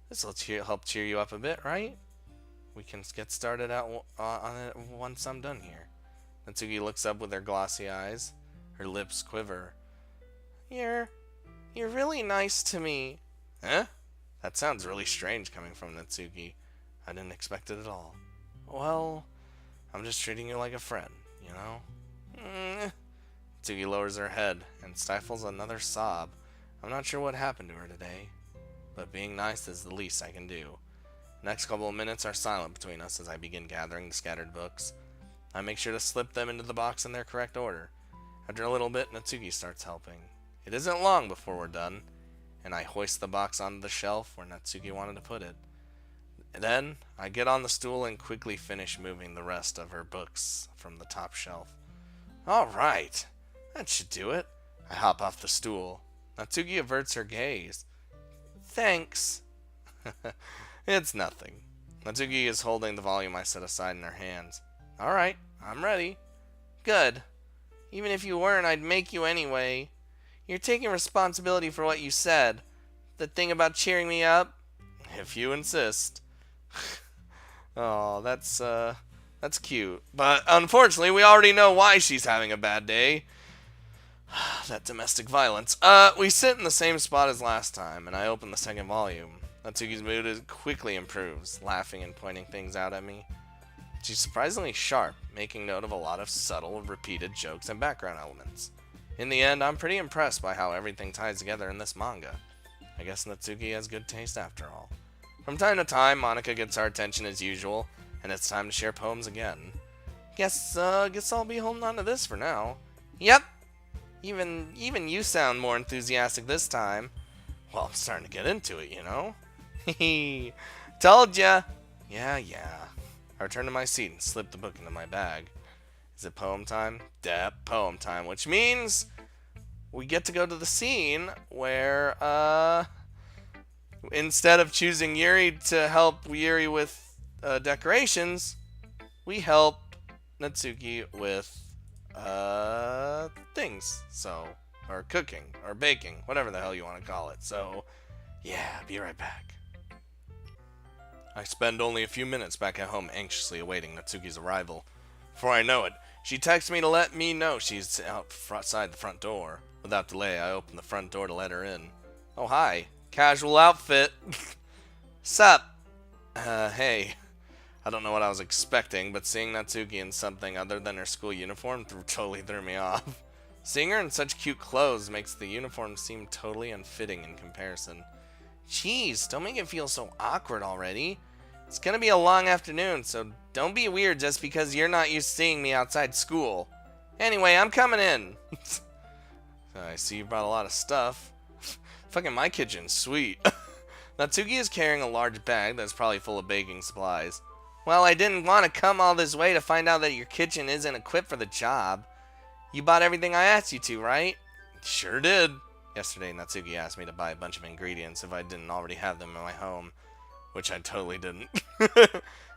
This will help cheer you up a bit, right? We can get started out on it once I'm done here. Natsuki looks up with her glossy eyes. Her lips quiver. You're really nice to me. Huh? That sounds really strange coming from Natsuki. I didn't expect it at all. Well, I'm just treating you like a friend, you know? Natsuki lowers her head and stifles another sob. I'm not sure what happened to her today, but being nice is the least I can do. The next couple of minutes are silent between us as I begin gathering the scattered books. I make sure to slip them into the box in their correct order. After a little bit, Natsuki starts helping. It isn't long before we're done, and I hoist the box onto the shelf where Natsuki wanted to put it. Then, I get on the stool and quickly finish moving the rest of her books from the top shelf. Alright, that should do it. I hop off the stool. Natsuki averts her gaze. Thanks. It's nothing. Natsuki is holding the volume I set aside in her hands. Alright, I'm ready. Good. Even if you weren't, I'd make you anyway. You're taking responsibility for what you said. The thing about cheering me up? If you insist. Oh, that's cute. But unfortunately, we already know why she's having a bad day. That domestic violence. We sit in the same spot as last time, and I open the second volume. Natsuki's mood quickly improves, laughing and pointing things out at me. She's surprisingly sharp, making note of a lot of subtle, repeated jokes and background elements. In the end, I'm pretty impressed by how everything ties together in this manga. I guess Natsuki has good taste after all. From time to time, Monica gets our attention as usual, and it's time to share poems again. Guess I'll be holding on to this for now. Yep! Even you sound more enthusiastic this time. Well, I'm starting to get into it, you know? Hehe. Told ya! Yeah. I return to my seat and slip the book into my bag. Is it poem time? Poem time, which means we get to go to the scene where, instead of choosing Yuri to help Yuri with decorations, we help Natsuki with things. So, or cooking, or baking, whatever the hell you want to call it. So, yeah, be right back. I spend only a few minutes back at home anxiously awaiting Natsuki's arrival. Before I know it, she texts me to let me know she's outside the front door. Without delay, I open the front door to let her in. Oh, hi. Casual outfit. Sup? Hey. I don't know what I was expecting, but seeing Natsuki in something other than her school uniform totally threw me off. Seeing her in such cute clothes makes the uniform seem totally unfitting in comparison. Jeez, don't make it feel so awkward already. It's gonna be a long afternoon, so don't be weird just because you're not used to seeing me outside school. Anyway, I'm coming in. I see you brought a lot of stuff. Fucking my kitchen's sweet. Natsuki is carrying a large bag that's probably full of baking supplies. Well, I didn't want to come all this way to find out that your kitchen isn't equipped for the job. You bought everything I asked you to, right? Sure did. Yesterday, Natsuki asked me to buy a bunch of ingredients if I didn't already have them in my home, which I totally didn't.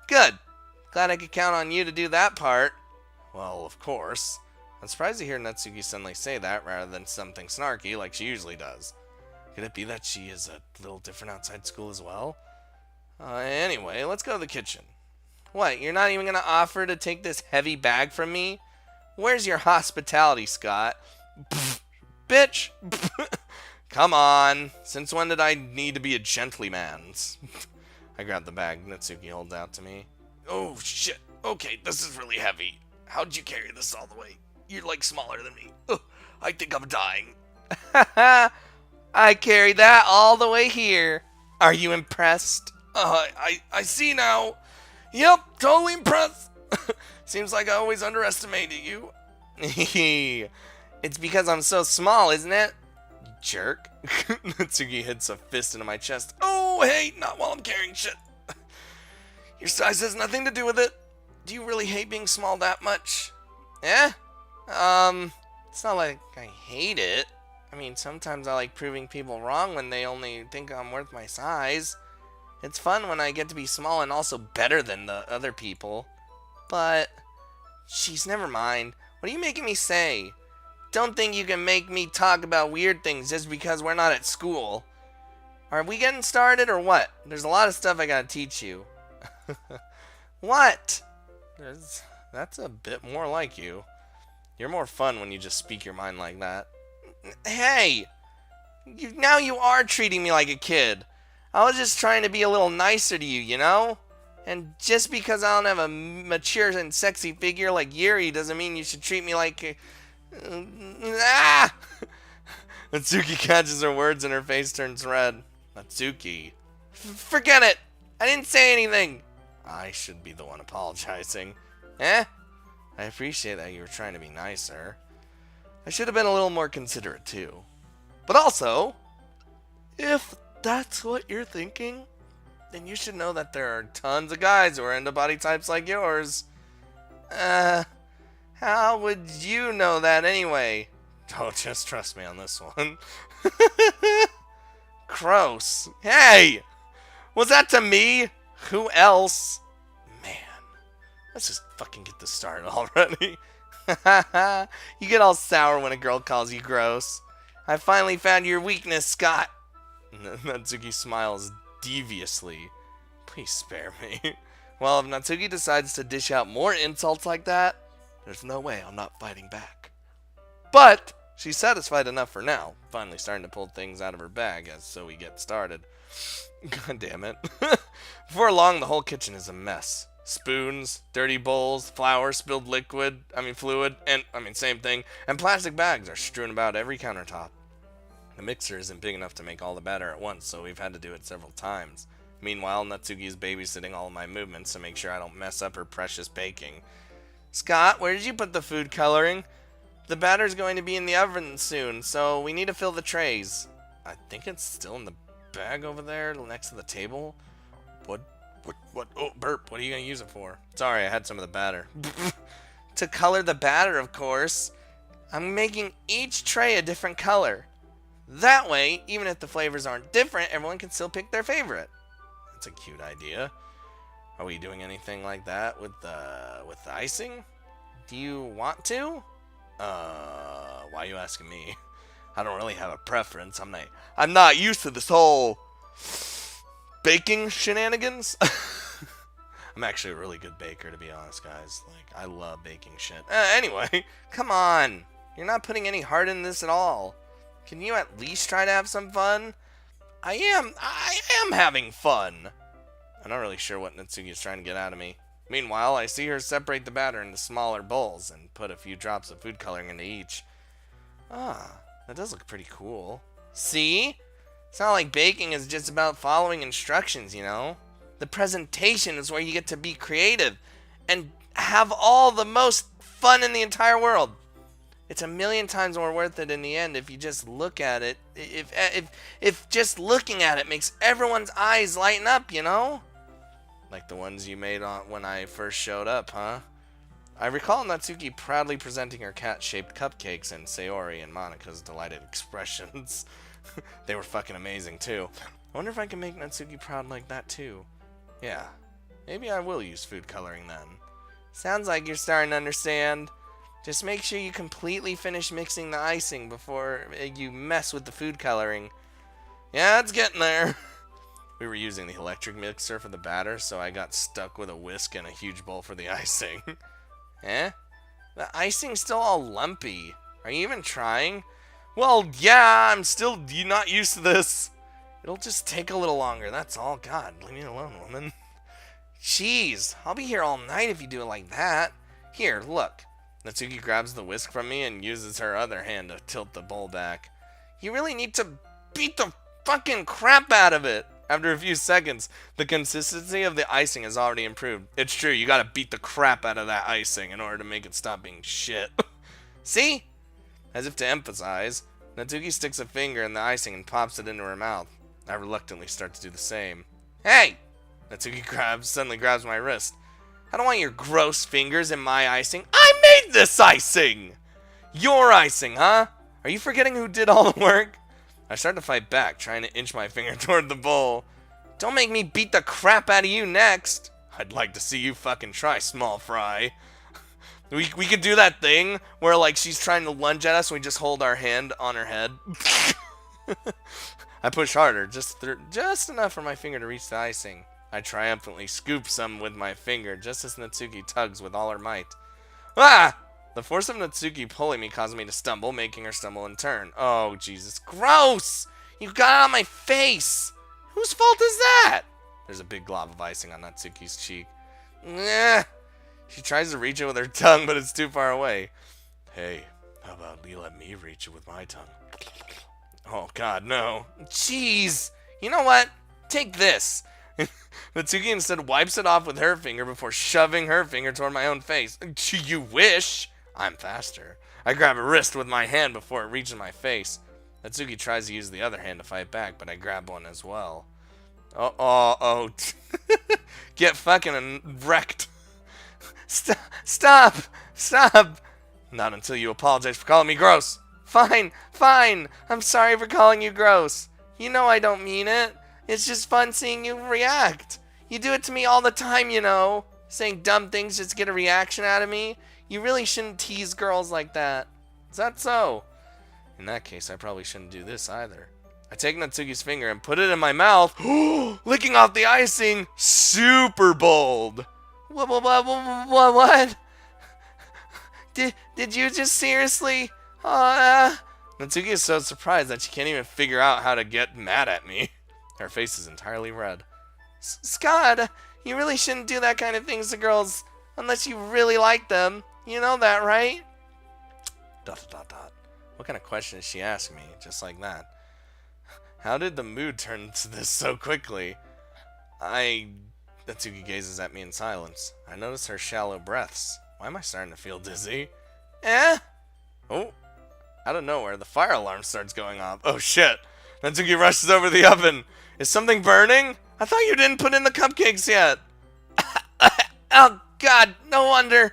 Good. Glad I could count on you to do that part. Well, of course. I'm surprised to hear Natsuki suddenly say that rather than something snarky like she usually does. Could it be that she is a little different outside school as well? Anyway, let's go to the kitchen. What, you're not even going to offer to take this heavy bag from me? Where's your hospitality, Scott? Pfft, bitch! Come on. Since when did I need to be a gentleman? I grab the bag Natsuki holds out to me. Oh, shit. Okay, this is really heavy. How'd you carry this all the way? You're like smaller than me. Ugh, I think I'm dying. I carried that all the way here. Are you impressed? I see now. Yep, totally impressed. Seems like I always underestimated you. It's because I'm so small, isn't it? Jerk. Natsuki hits a fist into my chest. Oh, hey, not while I'm carrying shit. Your size has nothing to do with it. Do you really hate being small that much? Eh? It's not like I hate it. I mean, sometimes I like proving people wrong when they only think I'm worth my size. It's fun when I get to be small and also better than the other people. But, jeez, never mind. What are you making me say? Don't think you can make me talk about weird things just because we're not at school. Are we getting started or what? There's a lot of stuff I gotta teach you. What? That's a bit more like you. You're more fun when you just speak your mind like that. Hey! Now you are treating me like a kid. I was just trying to be a little nicer to you, you know? And just because I don't have a mature and sexy figure like Yuri doesn't mean you should treat me like a... Natsuki catches her words and her face turns red. Natsuki. Forget it! I didn't say anything! I should be the one apologizing. Eh? I appreciate that you were trying to be nicer. I should have been a little more considerate too. But also, if that's what you're thinking, then you should know that there are tons of guys who are into body types like yours. How would you know that anyway? Oh, just trust me on this one. Gross. Hey! Was that to me? Who else? Man. Let's just fucking get this started already. You get all sour when a girl calls you gross. I finally found your weakness, Scott. Natsuki smiles deviously. Please spare me. Well, if Natsuki decides to dish out more insults like that, there's no way I'm not fighting back. But she's satisfied enough for now, finally starting to pull things out of her bag as so we get started. God damn it. Before long, the whole kitchen is a mess. Spoons, dirty bowls, flour, spilled fluid, and, same thing, and plastic bags are strewn about every countertop. The mixer isn't big enough to make all the batter at once, so we've had to do it several times. Meanwhile, Natsuki is babysitting all of my movements to make sure I don't mess up her precious baking. Scott, where did you put the food coloring? The batter's going to be in the oven soon, so we need to fill the trays. I think it's still in the bag over there next to the table. What? Oh, burp. What are you going to use it for? Sorry, I had some of the batter. To color the batter, of course. I'm making each tray a different color. That way, even if the flavors aren't different, everyone can still pick their favorite. That's a cute idea. Are we doing anything like that with the icing? Do you want to? Why are you asking me? I don't really have a preference. I'm not used to this whole baking shenanigans. I'm actually a really good baker, to be honest, guys. Like, I love baking shit. Anyway, come on. You're not putting any heart in this at all. Can you at least try to have some fun? I am having fun. I'm not really sure what Natsuki is trying to get out of me. Meanwhile, I see her separate the batter into smaller bowls and put a few drops of food coloring into each. Ah, that does look pretty cool. See? It's not like baking is just about following instructions, you know? The presentation is where you get to be creative and have all the most fun in the entire world. It's a million times more worth it in the end if you just look at it. If just looking at it makes everyone's eyes lighten up, you know? Like the ones you made on when I first showed up, huh? I recall Natsuki proudly presenting her cat-shaped cupcakes and Sayori and Monika's delighted expressions. They were fucking amazing, too. I wonder if I can make Natsuki proud like that, too. Yeah, maybe I will use food coloring then. Sounds like you're starting to understand. Just make sure you completely finish mixing the icing before you mess with the food coloring. Yeah, it's getting there. We were using the electric mixer for the batter, so I got stuck with a whisk and a huge bowl for the icing. Eh? The icing's still all lumpy. Are you even trying? Well, yeah, I'm still not used to this. It'll just take a little longer, that's all. God, leave me alone, woman. Jeez, I'll be here all night if you do it like that. Here, look. Natsuki grabs the whisk from me and uses her other hand to tilt the bowl back. You really need to beat the fucking crap out of it. After a few seconds, the consistency of the icing has already improved. It's true, you gotta beat the crap out of that icing in order to make it stop being shit. See? As if to emphasize, Natsuki sticks a finger in the icing and pops it into her mouth. I reluctantly start to do the same. Hey! Natsuki suddenly grabs my wrist. I don't want your gross fingers in my icing. I made this icing! Your icing, huh? Are you forgetting who did all the work? I start to fight back, trying to inch my finger toward the bowl. Don't make me beat the crap out of you next. I'd like to see you fucking try, small fry. We could do that thing where, like, she's trying to lunge at us and we just hold our hand on her head. I push harder, just enough for my finger to reach the icing. I triumphantly scoop some with my finger, just as Natsuki tugs with all her might. Ah! The force of Natsuki pulling me caused me to stumble, making her stumble in turn. Oh, Jesus. Gross! You got it on my face! Whose fault is that? There's a big glob of icing on Natsuki's cheek. Nah. She tries to reach it with her tongue, but it's too far away. Hey, how about you let me reach it with my tongue? Oh, God, no. Jeez! You know what? Take this. Natsuki instead wipes it off with her finger before shoving her finger toward my own face. You wish! I'm faster. I grab her wrist with my hand before it reaches my face. Natsuki tries to use the other hand to fight back, but I grab one as well. Oh. Get fucking wrecked. Stop! Not until you apologize for calling me gross. Fine. I'm sorry for calling you gross. You know I don't mean it. It's just fun seeing you react. You do it to me all the time, you know. Saying dumb things just to get a reaction out of me. You really shouldn't tease girls like that. Is that so? In that case, I probably shouldn't do this either. I take Natsuki's finger and put it in my mouth, licking off the icing, super bold. What? Did you just seriously? Natsuki is so surprised that she can't even figure out how to get mad at me. Her face is entirely red. Scott, you really shouldn't do that kind of things to girls unless you really like them. You know that, right? ... What kind of question is she asking me? Just like that. How did the mood turn to this so quickly? Natsuki gazes at me in silence. I notice her shallow breaths. Why am I starting to feel dizzy? Oh. Out of nowhere, the fire alarm starts going off. Oh shit. Natsuki rushes over the oven. Is something burning? I thought you didn't put in the cupcakes yet. Oh God, no wonder.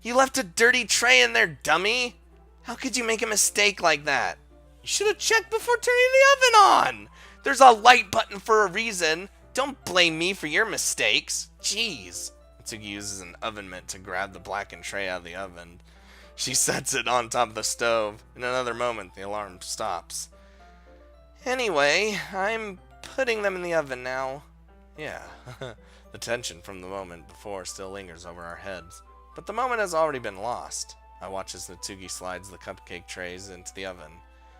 You left a dirty tray in there, dummy. How could you make a mistake like that? You should have checked before turning the oven on. There's a light button for a reason. Don't blame me for your mistakes. Jeez. Natsuki uses an oven mitt to grab the blackened tray out of the oven. She sets it on top of the stove. In another moment, the alarm stops. Anyway, I'm putting them in the oven now. Yeah, the tension from the moment before still lingers over our heads. But the moment has already been lost. I watch as Natsuki slides the cupcake trays into the oven.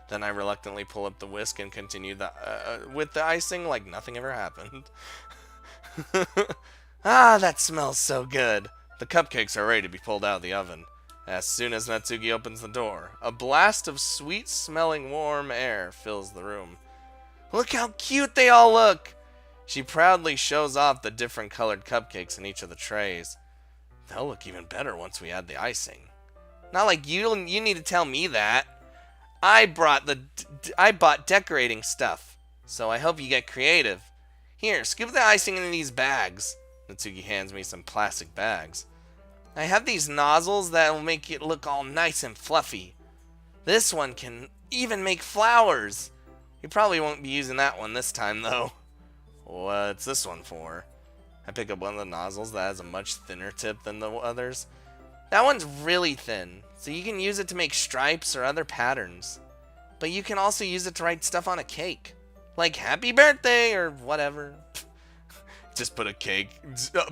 Then I reluctantly pull up the whisk and continue with the icing like nothing ever happened. Ah, that smells so good. The cupcakes are ready to be pulled out of the oven. As soon as Natsuki opens the door, a blast of sweet-smelling warm air fills the room. Look how cute they all look! She proudly shows off the different colored cupcakes in each of the trays. They'll look even better once we add the icing. Not like you need to tell me that. I bought decorating stuff, so I hope you get creative. Here, scoop the icing into these bags. Natsuki hands me some plastic bags. I have these nozzles that will make it look all nice and fluffy. This one can even make flowers. You probably won't be using that one this time, though. What's this one for? I pick up one of the nozzles that has a much thinner tip than the others. That one's really thin, so you can use it to make stripes or other patterns. But you can also use it to write stuff on a cake. Like happy birthday or whatever. Just put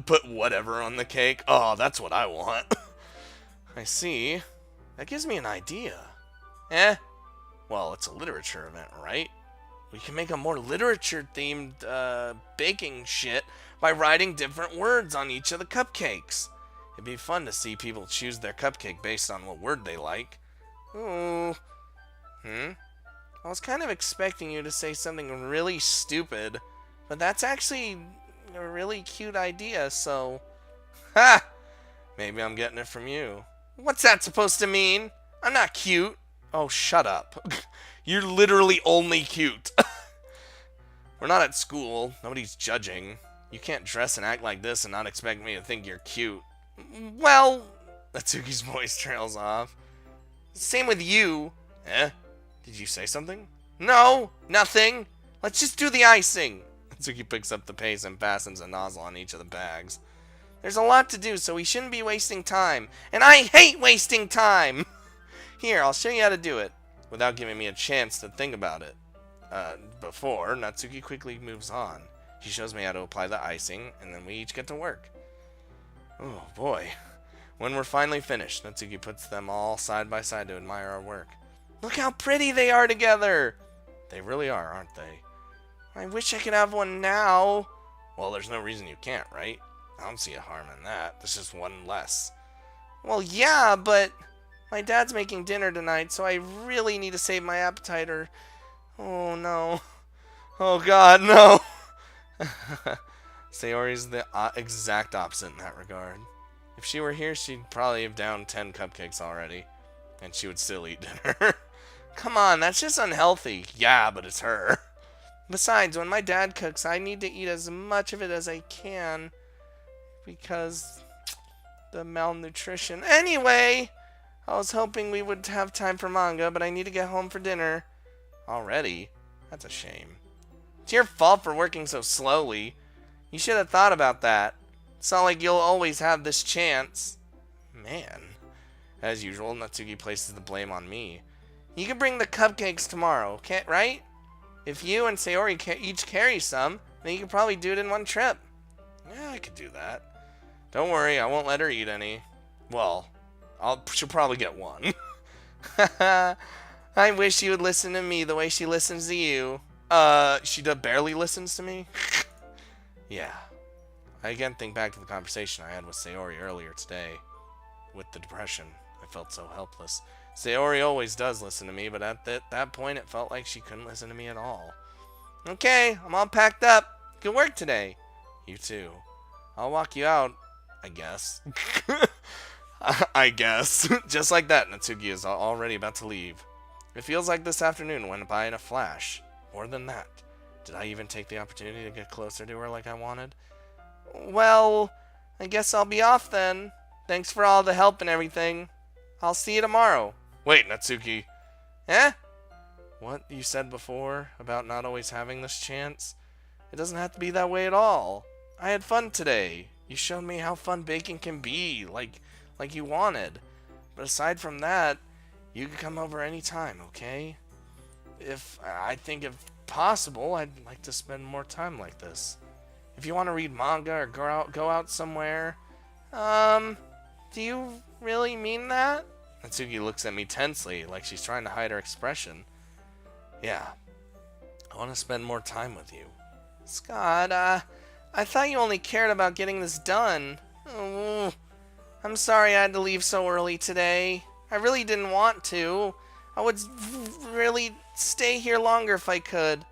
put whatever on the cake. Oh, that's what I want. I see. That gives me an idea. Well, it's a literature event, right? We can make a more literature-themed baking shit by writing different words on each of the cupcakes. It'd be fun to see people choose their cupcake based on what word they like. Ooh. I was kind of expecting you to say something really stupid, but that's actually a really cute idea, so... Ha! Maybe I'm getting it from you. What's that supposed to mean? I'm not cute. Oh, shut up. You're literally only cute. We're not at school. Nobody's judging. You can't dress and act like this and not expect me to think you're cute. Well, Natsuki's voice trails off. Same with you. Did you say something? No, nothing. Let's just do the icing. Natsuki picks up the pace and fastens a nozzle on each of the bags. There's a lot to do, so we shouldn't be wasting time. And I hate wasting time! Here, I'll show you how to do it, without giving me a chance to think about it. Before, Natsuki quickly moves on. She shows me how to apply the icing, and then we each get to work. Oh, boy. When we're finally finished, Natsuki puts them all side by side to admire our work. Look how pretty they are together! They really are, aren't they? I wish I could have one now. Well, there's no reason you can't, right? I don't see a harm in that. This is one less. Well, yeah, but my dad's making dinner tonight, so I really need to save my appetite or... Oh, no. Oh, God, no. Sayori's the exact opposite in that regard. If she were here, she'd probably have downed 10 cupcakes already. And she would still eat dinner. Come on, that's just unhealthy. Yeah, but it's her. Besides, when my dad cooks, I need to eat as much of it as I can. Because the malnutrition. Anyway, I was hoping we would have time for manga, but I need to get home for dinner. Already? That's a shame. It's your fault for working so slowly. You should have thought about that. It's not like you'll always have this chance. Man. As usual, Natsuki places the blame on me. You can bring the cupcakes tomorrow, can't, right? If you and Sayori each carry some, then you could probably do it in one trip. Yeah, I could do that. Don't worry, I won't let her eat any. Well, she'll probably get one. I wish she would listen to me the way she listens to you. She barely listens to me? Yeah. I again think back to the conversation I had with Sayori earlier today. With the depression, I felt so helpless. Sayori always does listen to me, but at that point it felt like she couldn't listen to me at all. Okay, I'm all packed up. Good work today. You too. I'll walk you out, I guess. I guess. Just like that, Natsuki is already about to leave. It feels like this afternoon went by in a flash. More than that. Did I even take the opportunity to get closer to her like I wanted? Well, I guess I'll be off then. Thanks for all the help and everything. I'll see you tomorrow. Wait, Natsuki. What you said before about not always having this chance? It doesn't have to be that way at all. I had fun today. You showed me how fun baking can be, like you wanted. But aside from that, you can come over anytime, okay? If possible, I'd like to spend more time like this. If you want to read manga or go out somewhere. Do you really mean that? Natsuki looks at me tensely, like she's trying to hide her expression. Yeah. I want to spend more time with you. Scott, I thought you only cared about getting this done. Oh, I'm sorry I had to leave so early today. I really didn't want to. I would really stay here longer if I could.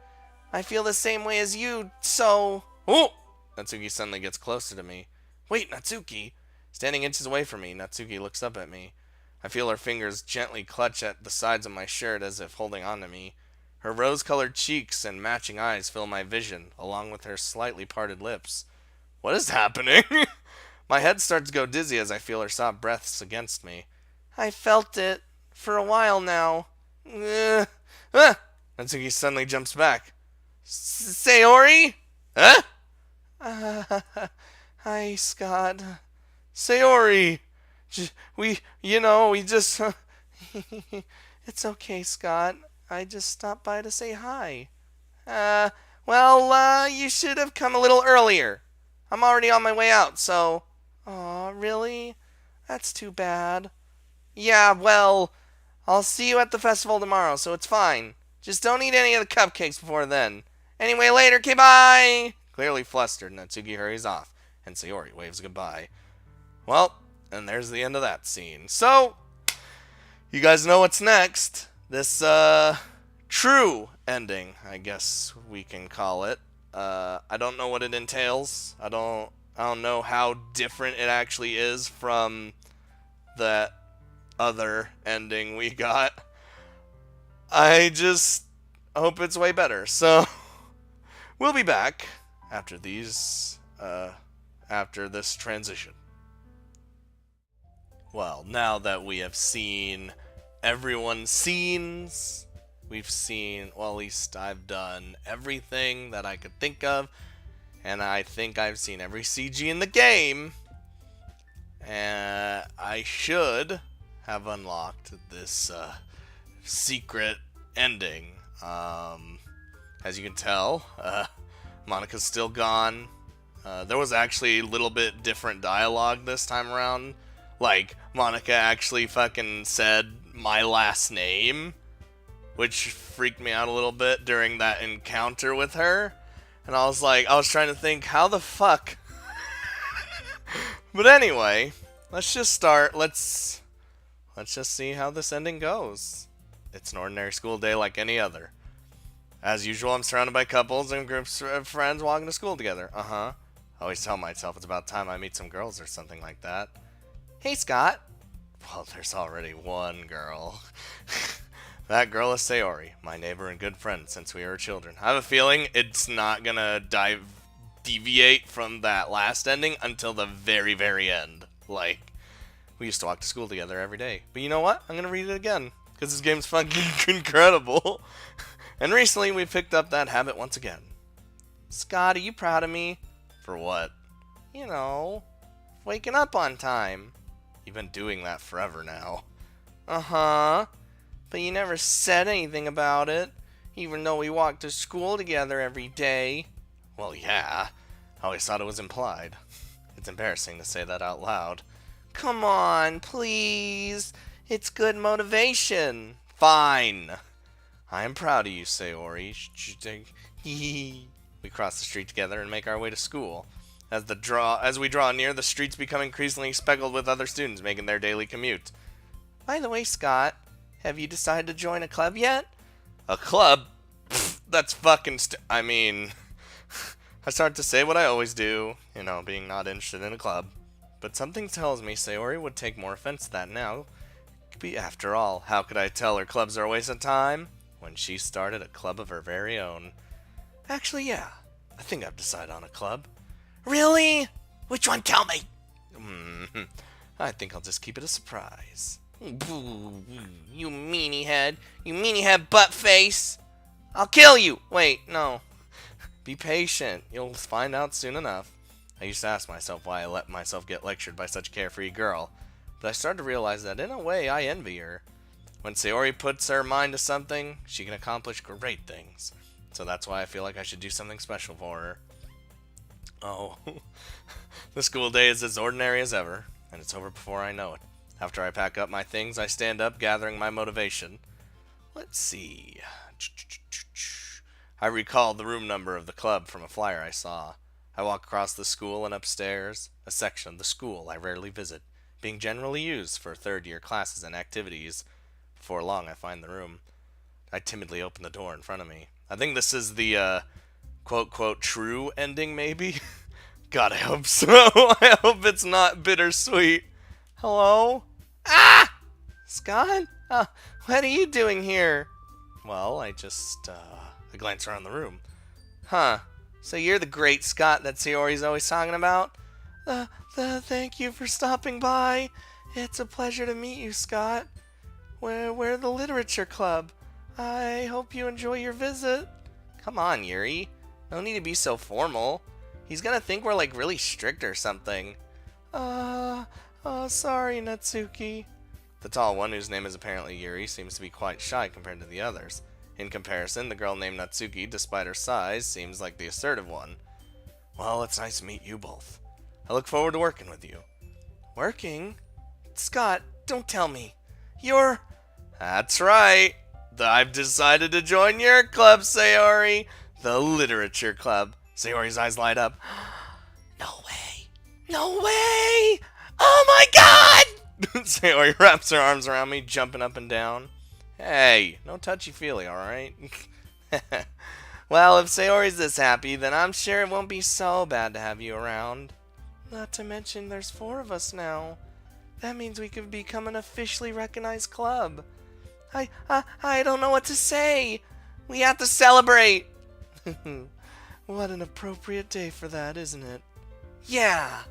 I feel the same way as you, so... Oh! Natsuki suddenly gets closer to me. Wait, Natsuki! Standing inches away from me, Natsuki looks up at me. I feel her fingers gently clutch at the sides of my shirt as if holding on to me. Her rose-colored cheeks and matching eyes fill my vision, along with her slightly parted lips. What is happening? My head starts to go dizzy as I feel her soft breaths against me. I felt it. For a while now. Natsuki suddenly jumps back. Sayori? Huh? Hi, Scott. Sayori! We just... It's okay, Scott. I just stopped by to say hi. You should have come a little earlier. I'm already on my way out, so... Aw, really? That's too bad. Yeah, well, I'll see you at the festival tomorrow, so it's fine. Just don't eat any of the cupcakes before then. Anyway, later, okay, bye! Clearly flustered, Natsuki hurries off, and Sayori waves goodbye. Well, and there's the end of that scene. So, you guys know what's next. This, true ending, I guess we can call it. I don't know what it entails. I don't know how different it actually is from that other ending we got. I just hope it's way better. So we'll be back after this transition. Well, now that we have seen everyone's scenes, we've seen, well, at least I've done everything that I could think of, and I think I've seen every CG in the game. And I should have unlocked this secret ending. As you can tell, Monika's still gone. There was actually a little bit different dialogue this time around. Like, Monika actually fucking said my last name, which freaked me out a little bit during that encounter with her. And I was trying to think, how the fuck? But anyway, let's just start. Let's just see how this ending goes. It's an ordinary school day like any other. As usual, I'm surrounded by couples and groups of friends walking to school together. I always tell myself it's about time I meet some girls or something like that. Hey, Scott. Well, there's already one girl. That girl is Sayori, my neighbor and good friend since we were children. I have a feeling it's not gonna deviate from that last ending until the very, very end. Like, we used to walk to school together every day. But you know what? I'm gonna read it again, because this game's fucking incredible. And recently we picked up that habit once again. Scott, are you proud of me? For what? You know, waking up on time. You've been doing that forever now. But you never said anything about it, even though we walked to school together every day. Well, yeah. I always thought it was implied. It's embarrassing to say that out loud. Come on, please. It's good motivation. Fine. I am proud of you, Sayori. We cross the street together and make our way to school. As we draw near, the streets become increasingly speckled with other students making their daily commute. By the way, Scott, have you decided to join a club yet? A club? Pfft, that's fucking I start to say what I always do, being not interested in a club. But something tells me Sayori would take more offense to that now. After all, how could I tell her clubs are a waste of time when she started a club of her very own? Actually, yeah. I think I've decided on a club. Really? Which one? Tell me! I think I'll just keep it a surprise. You meanie head. You meanie head butt face. I'll kill you. Wait, no. Be patient. You'll find out soon enough. I used to ask myself why I let myself get lectured by such a carefree girl. But I started to realize that in a way I envy her. When Sayori puts her mind to something, she can accomplish great things. So that's why I feel like I should do something special for her. Oh, the school day is as ordinary as ever, and it's over before I know it. After I pack up my things, I stand up, gathering my motivation. Let's see. I recalled the room number of the club from a flyer I saw. I walk across the school and upstairs, a section of the school I rarely visit, being generally used for third-year classes and activities. Before long, I find the room. I timidly open the door in front of me. I think this is the, quote, true ending, maybe? God, I hope so. I hope it's not bittersweet. Hello? Ah! Scott? What are you doing here? Well, I glance around the room. Huh. So you're the great Scott that Sayori's always talking about? Thank you for stopping by. It's a pleasure to meet you, Scott. We're the Literature Club. I hope you enjoy your visit. Come on, Yuri. No need to be so formal. He's gonna think we're like really strict or something. Sorry, Natsuki. The tall one, whose name is apparently Yuri, seems to be quite shy compared to the others. In comparison, the girl named Natsuki, despite her size, seems like the assertive one. Well, it's nice to meet you both. I look forward to working with you. Working? Scott, don't tell me. You're... That's right. I've decided to join your club, Sayori. The Literature Club. Sayori's eyes light up. No way. No way! Oh my god! Sayori wraps her arms around me, jumping up and down. Hey, no touchy-feely, alright? Well, if Sayori's this happy, then I'm sure it won't be so bad to have you around. Not to mention, there's 4 of us now. That means we could become an officially recognized club. I don't know what to say. We have to celebrate. What an appropriate day for that, isn't it? Yeah.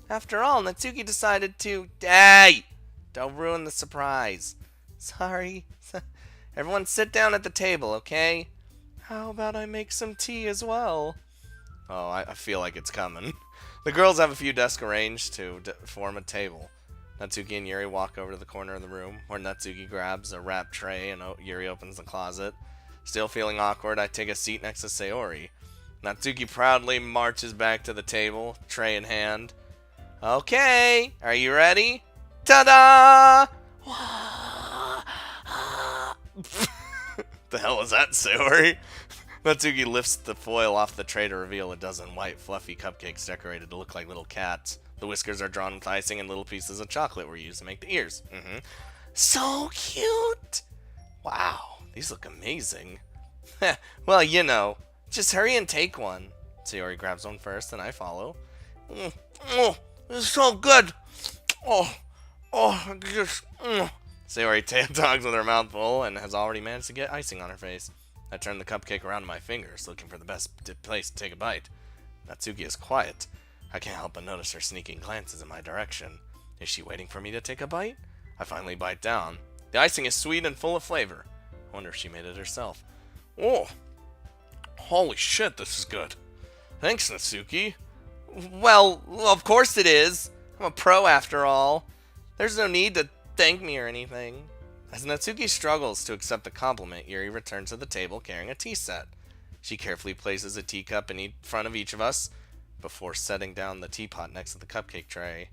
After all, Natsuki decided to... Hey! Don't ruin the surprise. Sorry. Everyone sit down at the table, okay? How about I make some tea as well? Oh, I feel like it's coming. The girls have a few desks arranged to form a table. Natsuki and Yuri walk over to the corner of the room, where Natsuki grabs a wrap tray and Yuri opens the closet. Still feeling awkward, I take a seat next to Sayori. Natsuki proudly marches back to the table, tray in hand. Okay, are you ready? Ta-da! The hell is that, Sayori? Natsuki lifts the foil off the tray to reveal a dozen white, fluffy cupcakes decorated to look like little cats. The whiskers are drawn with icing and little pieces of chocolate were used to make the ears. So cute! Wow, these look amazing. Well, you know, just hurry and take one. Sayori grabs one first, and I follow. It's so good! Sayori talks with her mouth full and has already managed to get icing on her face. I turn the cupcake around in my fingers, looking for the best place to take a bite. Natsuki is quiet. I can't help but notice her sneaking glances in my direction. Is she waiting for me to take a bite? I finally bite down. The icing is sweet and full of flavor. I wonder if she made it herself. Oh! Holy shit, this is good. Thanks, Natsuki. Well, of course it is. I'm a pro after all. There's no need to thank me or anything. As Natsuki struggles to accept the compliment, Yuri returns to the table carrying a tea set. She carefully places a teacup in front of each of us before setting down the teapot next to the cupcake tray.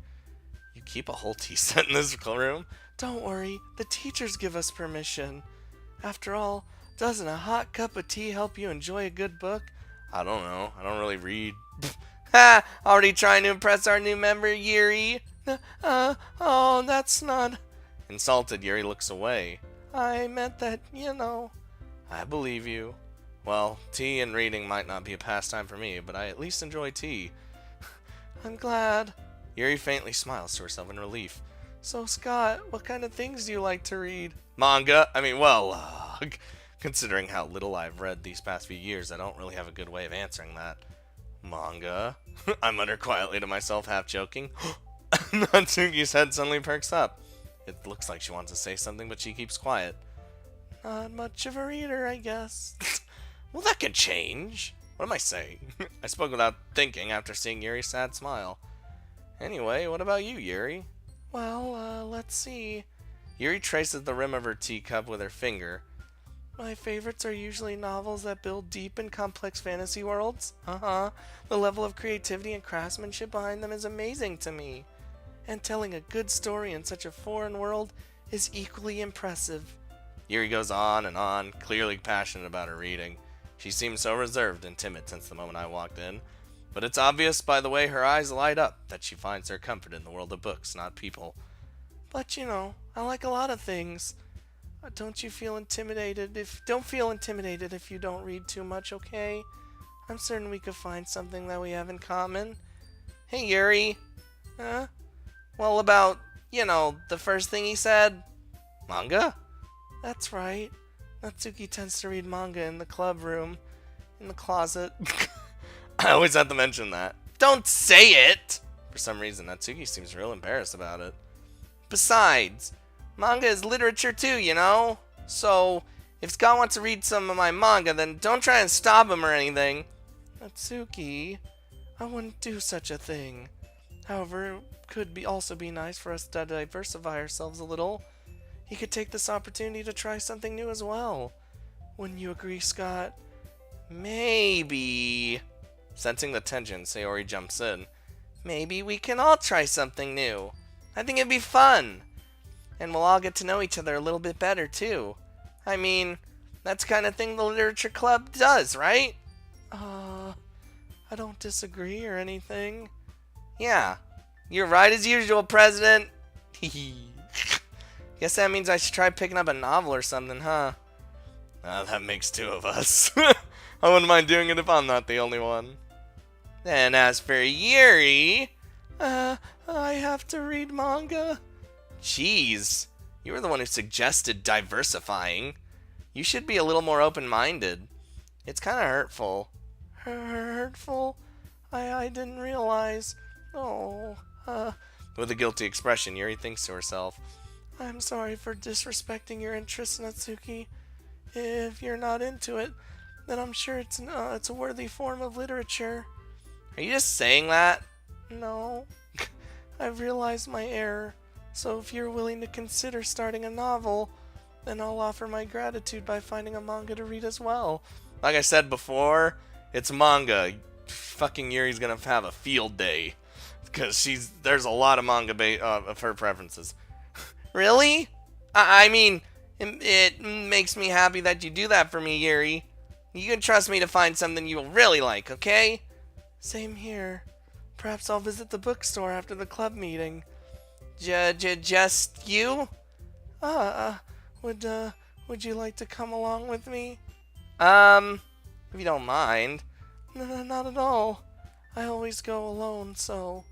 You keep a whole tea set in this room? Don't worry, the teachers give us permission. After all, doesn't a hot cup of tea help you enjoy a good book? I don't know. I don't really read. Ha! Already trying to impress our new member, Yuri? Oh, that's not... Insulted, Yuri looks away. I meant that, you know. I believe you. Well, tea and reading might not be a pastime for me, but I at least enjoy tea. I'm glad. Yuri faintly smiles to herself in relief. So, Scott, what kind of things do you like to read? Manga? Considering how little I've read these past few years, I don't really have a good way of answering that. Manga? I mutter quietly to myself, half joking. Natsuki's head suddenly perks up. It looks like she wants to say something, but she keeps quiet. Not much of a reader, I guess. Well, that could change. What am I saying? I spoke without thinking after seeing Yuri's sad smile. Anyway, what about you, Yuri? Well, let's see. Yuri traces the rim of her teacup with her finger. My favorites are usually novels that build deep and complex fantasy worlds. The level of creativity and craftsmanship behind them is amazing to me. And telling a good story in such a foreign world is equally impressive. Yuri goes on and on, clearly passionate about her reading. She seemed so reserved and timid since the moment I walked in. But it's obvious by the way her eyes light up that she finds her comfort in the world of books, not people. But I like a lot of things. Don't feel intimidated if you don't read too much, okay? I'm certain we could find something that we have in common. Hey, Yuri. Huh? Well, about, the first thing he said? Manga? That's right. Natsuki tends to read manga in the club room, in the closet. I always have to mention that. Don't say it! For some reason, Natsuki seems real embarrassed about it. Besides, manga is literature too, So, if Scott wants to read some of my manga, then don't try and stop him or anything. Natsuki, I wouldn't do such a thing. However, it could also be nice for us to diversify ourselves a little. He could take this opportunity to try something new as well. Wouldn't you agree, Scott? Maybe. Sensing the tension, Sayori jumps in. Maybe we can all try something new. I think it'd be fun. And we'll all get to know each other a little bit better, too. I mean, that's the kind of thing the literature club does, right? I don't disagree or anything. Yeah, you're right as usual, President. Guess that means I should try picking up a novel or something, huh? That makes two of us. I wouldn't mind doing it if I'm not the only one. And as for Yuri... I have to read manga. Jeez, you were the one who suggested diversifying. You should be a little more open-minded. It's kind of hurtful. Hurtful? I didn't realize. Oh, With a guilty expression, Yuri thinks to herself, I'm sorry for disrespecting your interests, Natsuki. If you're not into it, then I'm sure it's a worthy form of literature. Are you just saying that? No. I've realized my error, so if you're willing to consider starting a novel, then I'll offer my gratitude by finding a manga to read as well. Like I said before, it's manga. Fucking Yuri's gonna have a field day. Because there's a lot of manga of her preferences. Really? I mean, it makes me happy that you do that for me, Yuri. You can trust me to find something you'll really like, okay? Same here. Perhaps I'll visit the bookstore after the club meeting. Just you? Would you like to come along with me? If you don't mind. No, not at all. I always go alone, so...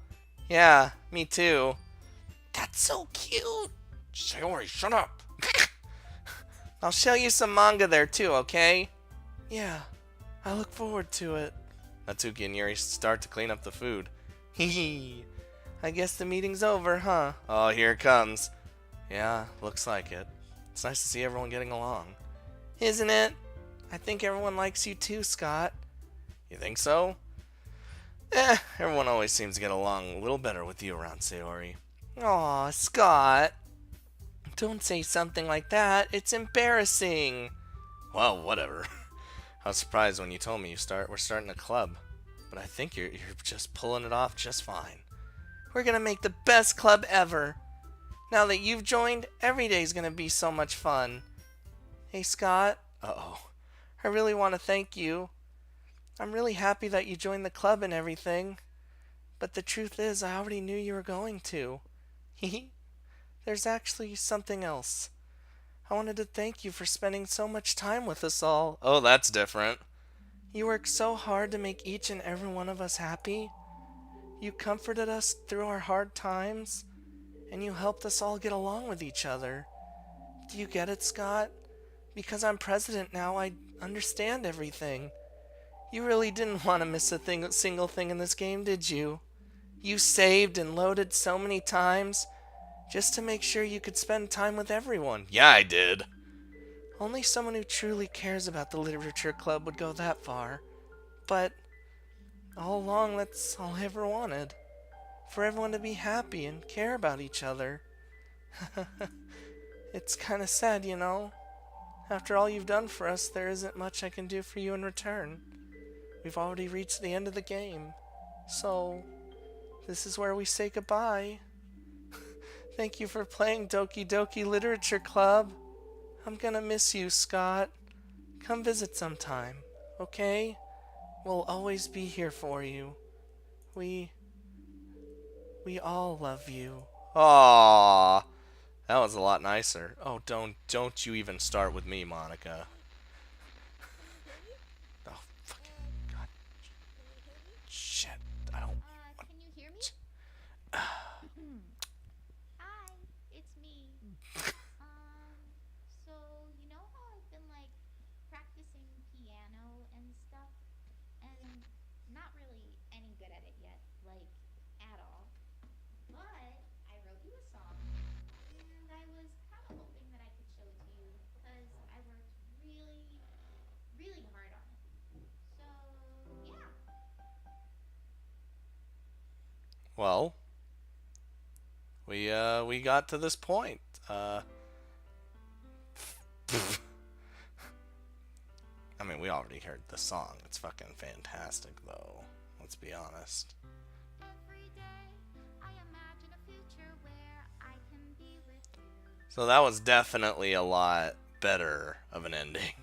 Yeah, me too. That's so cute. Sayori, shut up. I'll show you some manga there too, okay? Yeah, I look forward to it. Natsuki and Yuri start to clean up the food. Hee. I guess the meeting's over, huh? Oh, here it comes. Yeah, looks like it. It's nice to see everyone getting along. Isn't it? I think everyone likes you too, Scott. You think so? Everyone always seems to get along a little better with you around, Sayori. Aw, Scott. Don't say something like that. It's embarrassing. Well, whatever. I was surprised when you told me we're starting a club. But I think you're just pulling it off just fine. We're gonna make the best club ever. Now that you've joined, every day's gonna be so much fun. Hey, Scott. Uh-oh. I really want to thank you. I'm really happy that you joined the club and everything. But the truth is, I already knew you were going to. There's actually something else. I wanted to thank you for spending so much time with us all. Oh, that's different. You worked so hard to make each and every one of us happy. You comforted us through our hard times, and you helped us all get along with each other. Do you get it, Scott? Because I'm president now, I understand everything. You really didn't want to miss a single thing in this game, did you? You saved and loaded so many times just to make sure you could spend time with everyone. Yeah, I did. Only someone who truly cares about the literature club would go that far. But all along, that's all I ever wanted. For everyone to be happy and care about each other. It's kind of sad, you know. After all you've done for us, there isn't much I can do for you in return. We've already reached the end of the game. So, this is where we say goodbye. Thank you for playing Doki Doki Literature Club. I'm gonna miss you, Scott. Come visit sometime, okay? We'll always be here for you. We we all love you. Aww. That was a lot nicer. Oh, don't you even start with me, Monica. Oh, fucking god, shit. I don't. Can you hear me? Hi, it's me. Um, so you know how I've been like practicing piano and stuff, and not really any good at it yet, like at all. But I wrote you a song, and I was kind of hoping that I could show it to you because I worked really, really hard on it. So yeah. Well, we got to this point. I mean, we already heard the song. It's fucking fantastic, though. Let's be honest. Every day I imagine a future where I can be with you. So that was definitely a lot better of an ending.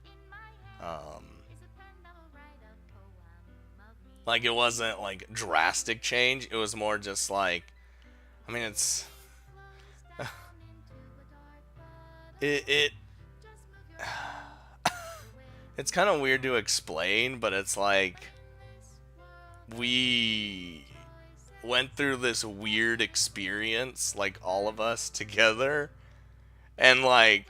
In my hand Um, is a pen that will write a poem of me. like it wasn't like drastic change. It was more just like, I mean, it's Floats down into a dark it puddle. Just move your arms away it's kind from of weird to explain, but it's like this world we voices. went through this weird experience, like all of us together, and like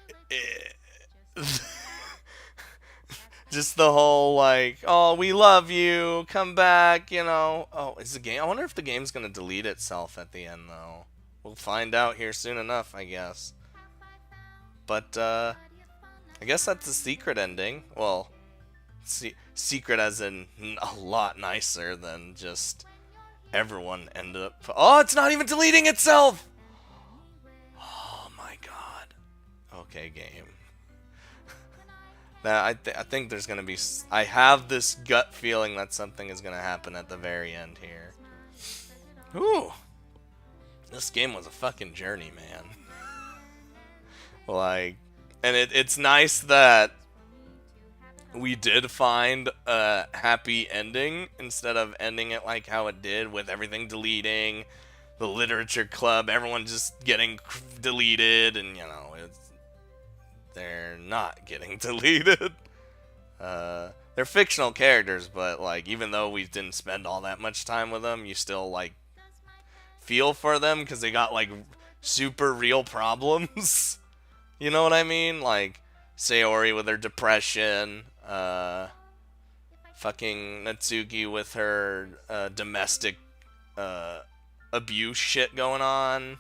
Just just the whole like, oh, we love you, come back, you know. Oh, is the game? I wonder if the game's gonna delete itself at the end though. We'll find out here soon enough, I guess. have I found But plenty of fun I that's guess that's the coming secret my ending. Well, way. secret as in a lot nicer than just When you're everyone here, ended up. Oh, it's not even deleting itself. anywhere. Oh my god. Okay, game. When I Now, can't I think there's gonna be. figure I it have out, this gut feeling that something is gonna happen at the very end there's here. time to set it Ooh, off. this game was a fucking journey, man. When the end Like, and it's nice that is for me to have it we all. did find a happy ending instead of ending it like how it did with everything deleting, the literature club, everyone just getting deleted, and you know, they're not getting deleted. They're fictional characters, but like even though we didn't spend all that much time with them, you still like Does my best feel for them because they got like for you. super real problems. You know what I mean? Like Sayori with her depression, So, if I can't fucking find Natsuki you, with her domestic uh, abuse shit going on,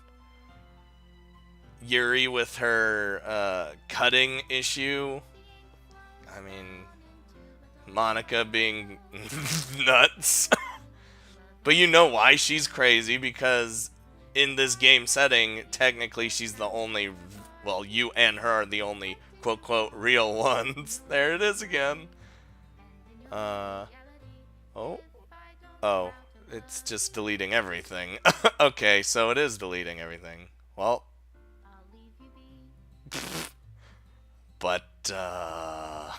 Yuri with her cutting issue. being I floats mean, down into a dark Monica being puddle. nuts. Just move But your you know why arms she's crazy? away Because in from this game this setting, world technically she's the only, well, you and her are voices. the only quote quote When the real end ones. There it is is again. near, and in your Uh, reality, oh, if I don't oh, shout to it's love just deleting you, everything. Okay, so it is deleting everything. Well, I'll leave you be. but, at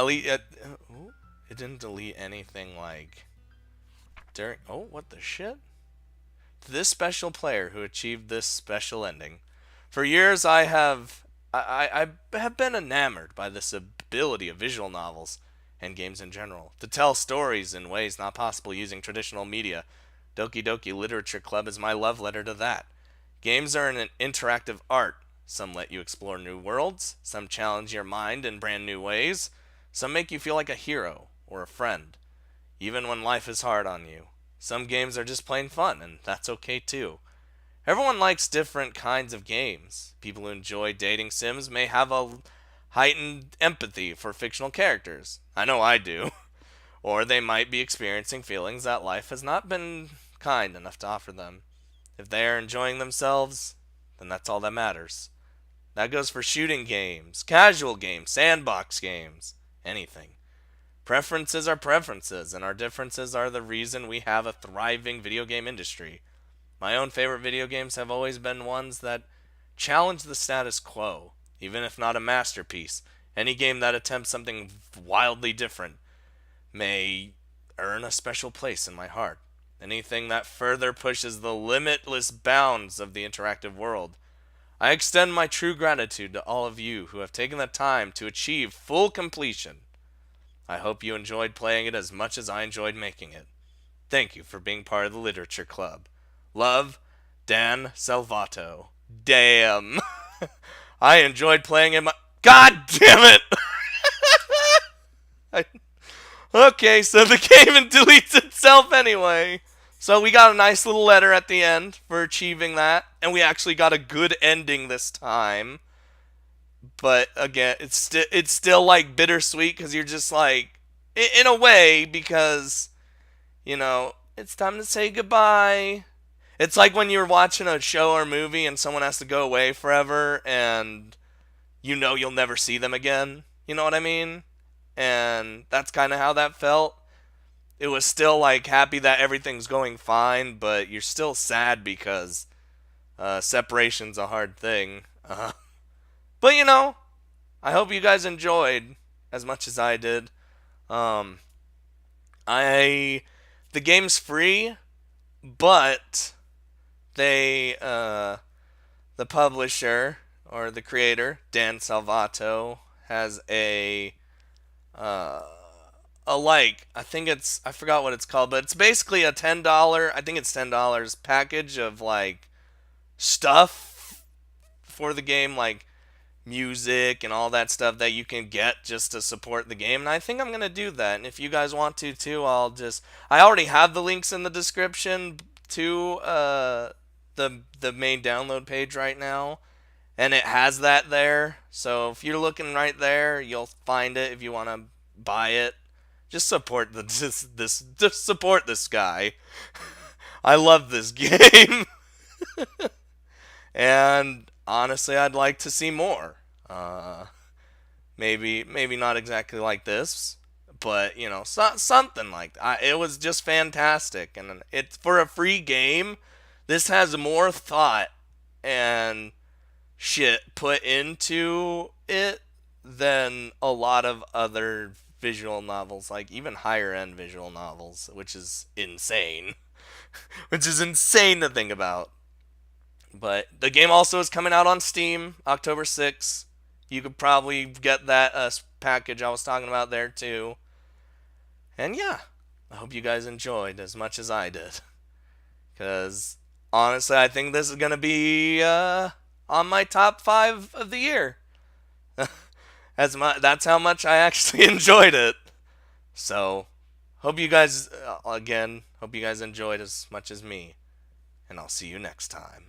least, it didn't delete anything like during, oh, what the shit? To this special player who achieved this special ending. For years, I have been enamored by this ability of visual novels and games in general to tell stories in ways not possible using traditional media. Doki Doki Literature Club is my love letter to that. Games are an interactive art. Some let you explore new worlds, some challenge your mind in brand new ways, some make you feel like a hero or a friend, even when life is hard on you. Some games are just plain fun, and that's okay too. Everyone likes different kinds of games. People who enjoy dating sims may have a heightened empathy for fictional characters. I know I do. Or they might be experiencing feelings that life has not been kind enough to offer them. If they are enjoying themselves, then that's all that matters. That goes for shooting games, casual games, sandbox games, anything. Preferences are preferences, and our differences are the reason we have a thriving video game industry. My own favorite video games have always been ones that challenge the status quo, even if not a masterpiece. Any game that attempts something wildly different may earn a special place in my heart. Anything that further pushes the limitless bounds of the interactive world. I extend my true gratitude to all of you who have taken the time to achieve full completion. I hope you enjoyed playing it as much as I enjoyed making it. Thank you for being part of the Literature Club. Love, Dan Salvato. Damn. I enjoyed playing it. God damn it! I... Okay, so the game deletes itself anyway. So we got a nice little letter at the end for achieving that, and we actually got a good ending this time. But again, it's still like bittersweet because you're just like, in a way, because it's time to say goodbye. It's like when you're watching a show or movie and someone has to go away forever, and you'll never see them again. You know what I mean? And that's kind of how that felt. It was still like happy that everything's going fine, but you're still sad because separation's a hard thing. But I hope you guys enjoyed as much as I did. Um, I the game's free, but the publisher or the creator, Dan Salvato, has uh, I think I forgot what it's called, but it's basically a $10, I think it's $10 package of like stuff for the game, like music and all that stuff that you can get just to support the game. And I think I'm going to do that. And if you guys want to too, I already have the links in the description to the main download page right now. And it has that there. So if you're looking right there, you'll find it if you want to buy it. Just support just support this guy. I love this game. And honestly, I'd like to see more. Maybe not exactly like this, but something like that. It was just fantastic, and it's for a free game. This has more thought and shit put into it than a lot of other visual novels, like even higher end visual novels, which is insane. Which is insane to think about. But the game also is coming out on Steam October 6th. You could probably get that package I was talking about there too. And yeah, I hope you guys enjoyed as much as I did. Because honestly, I think this is going to be on my top 5 of the year. That's how much I actually enjoyed it. So, hope you guys, hope you guys enjoyed as much as me. And I'll see you next time.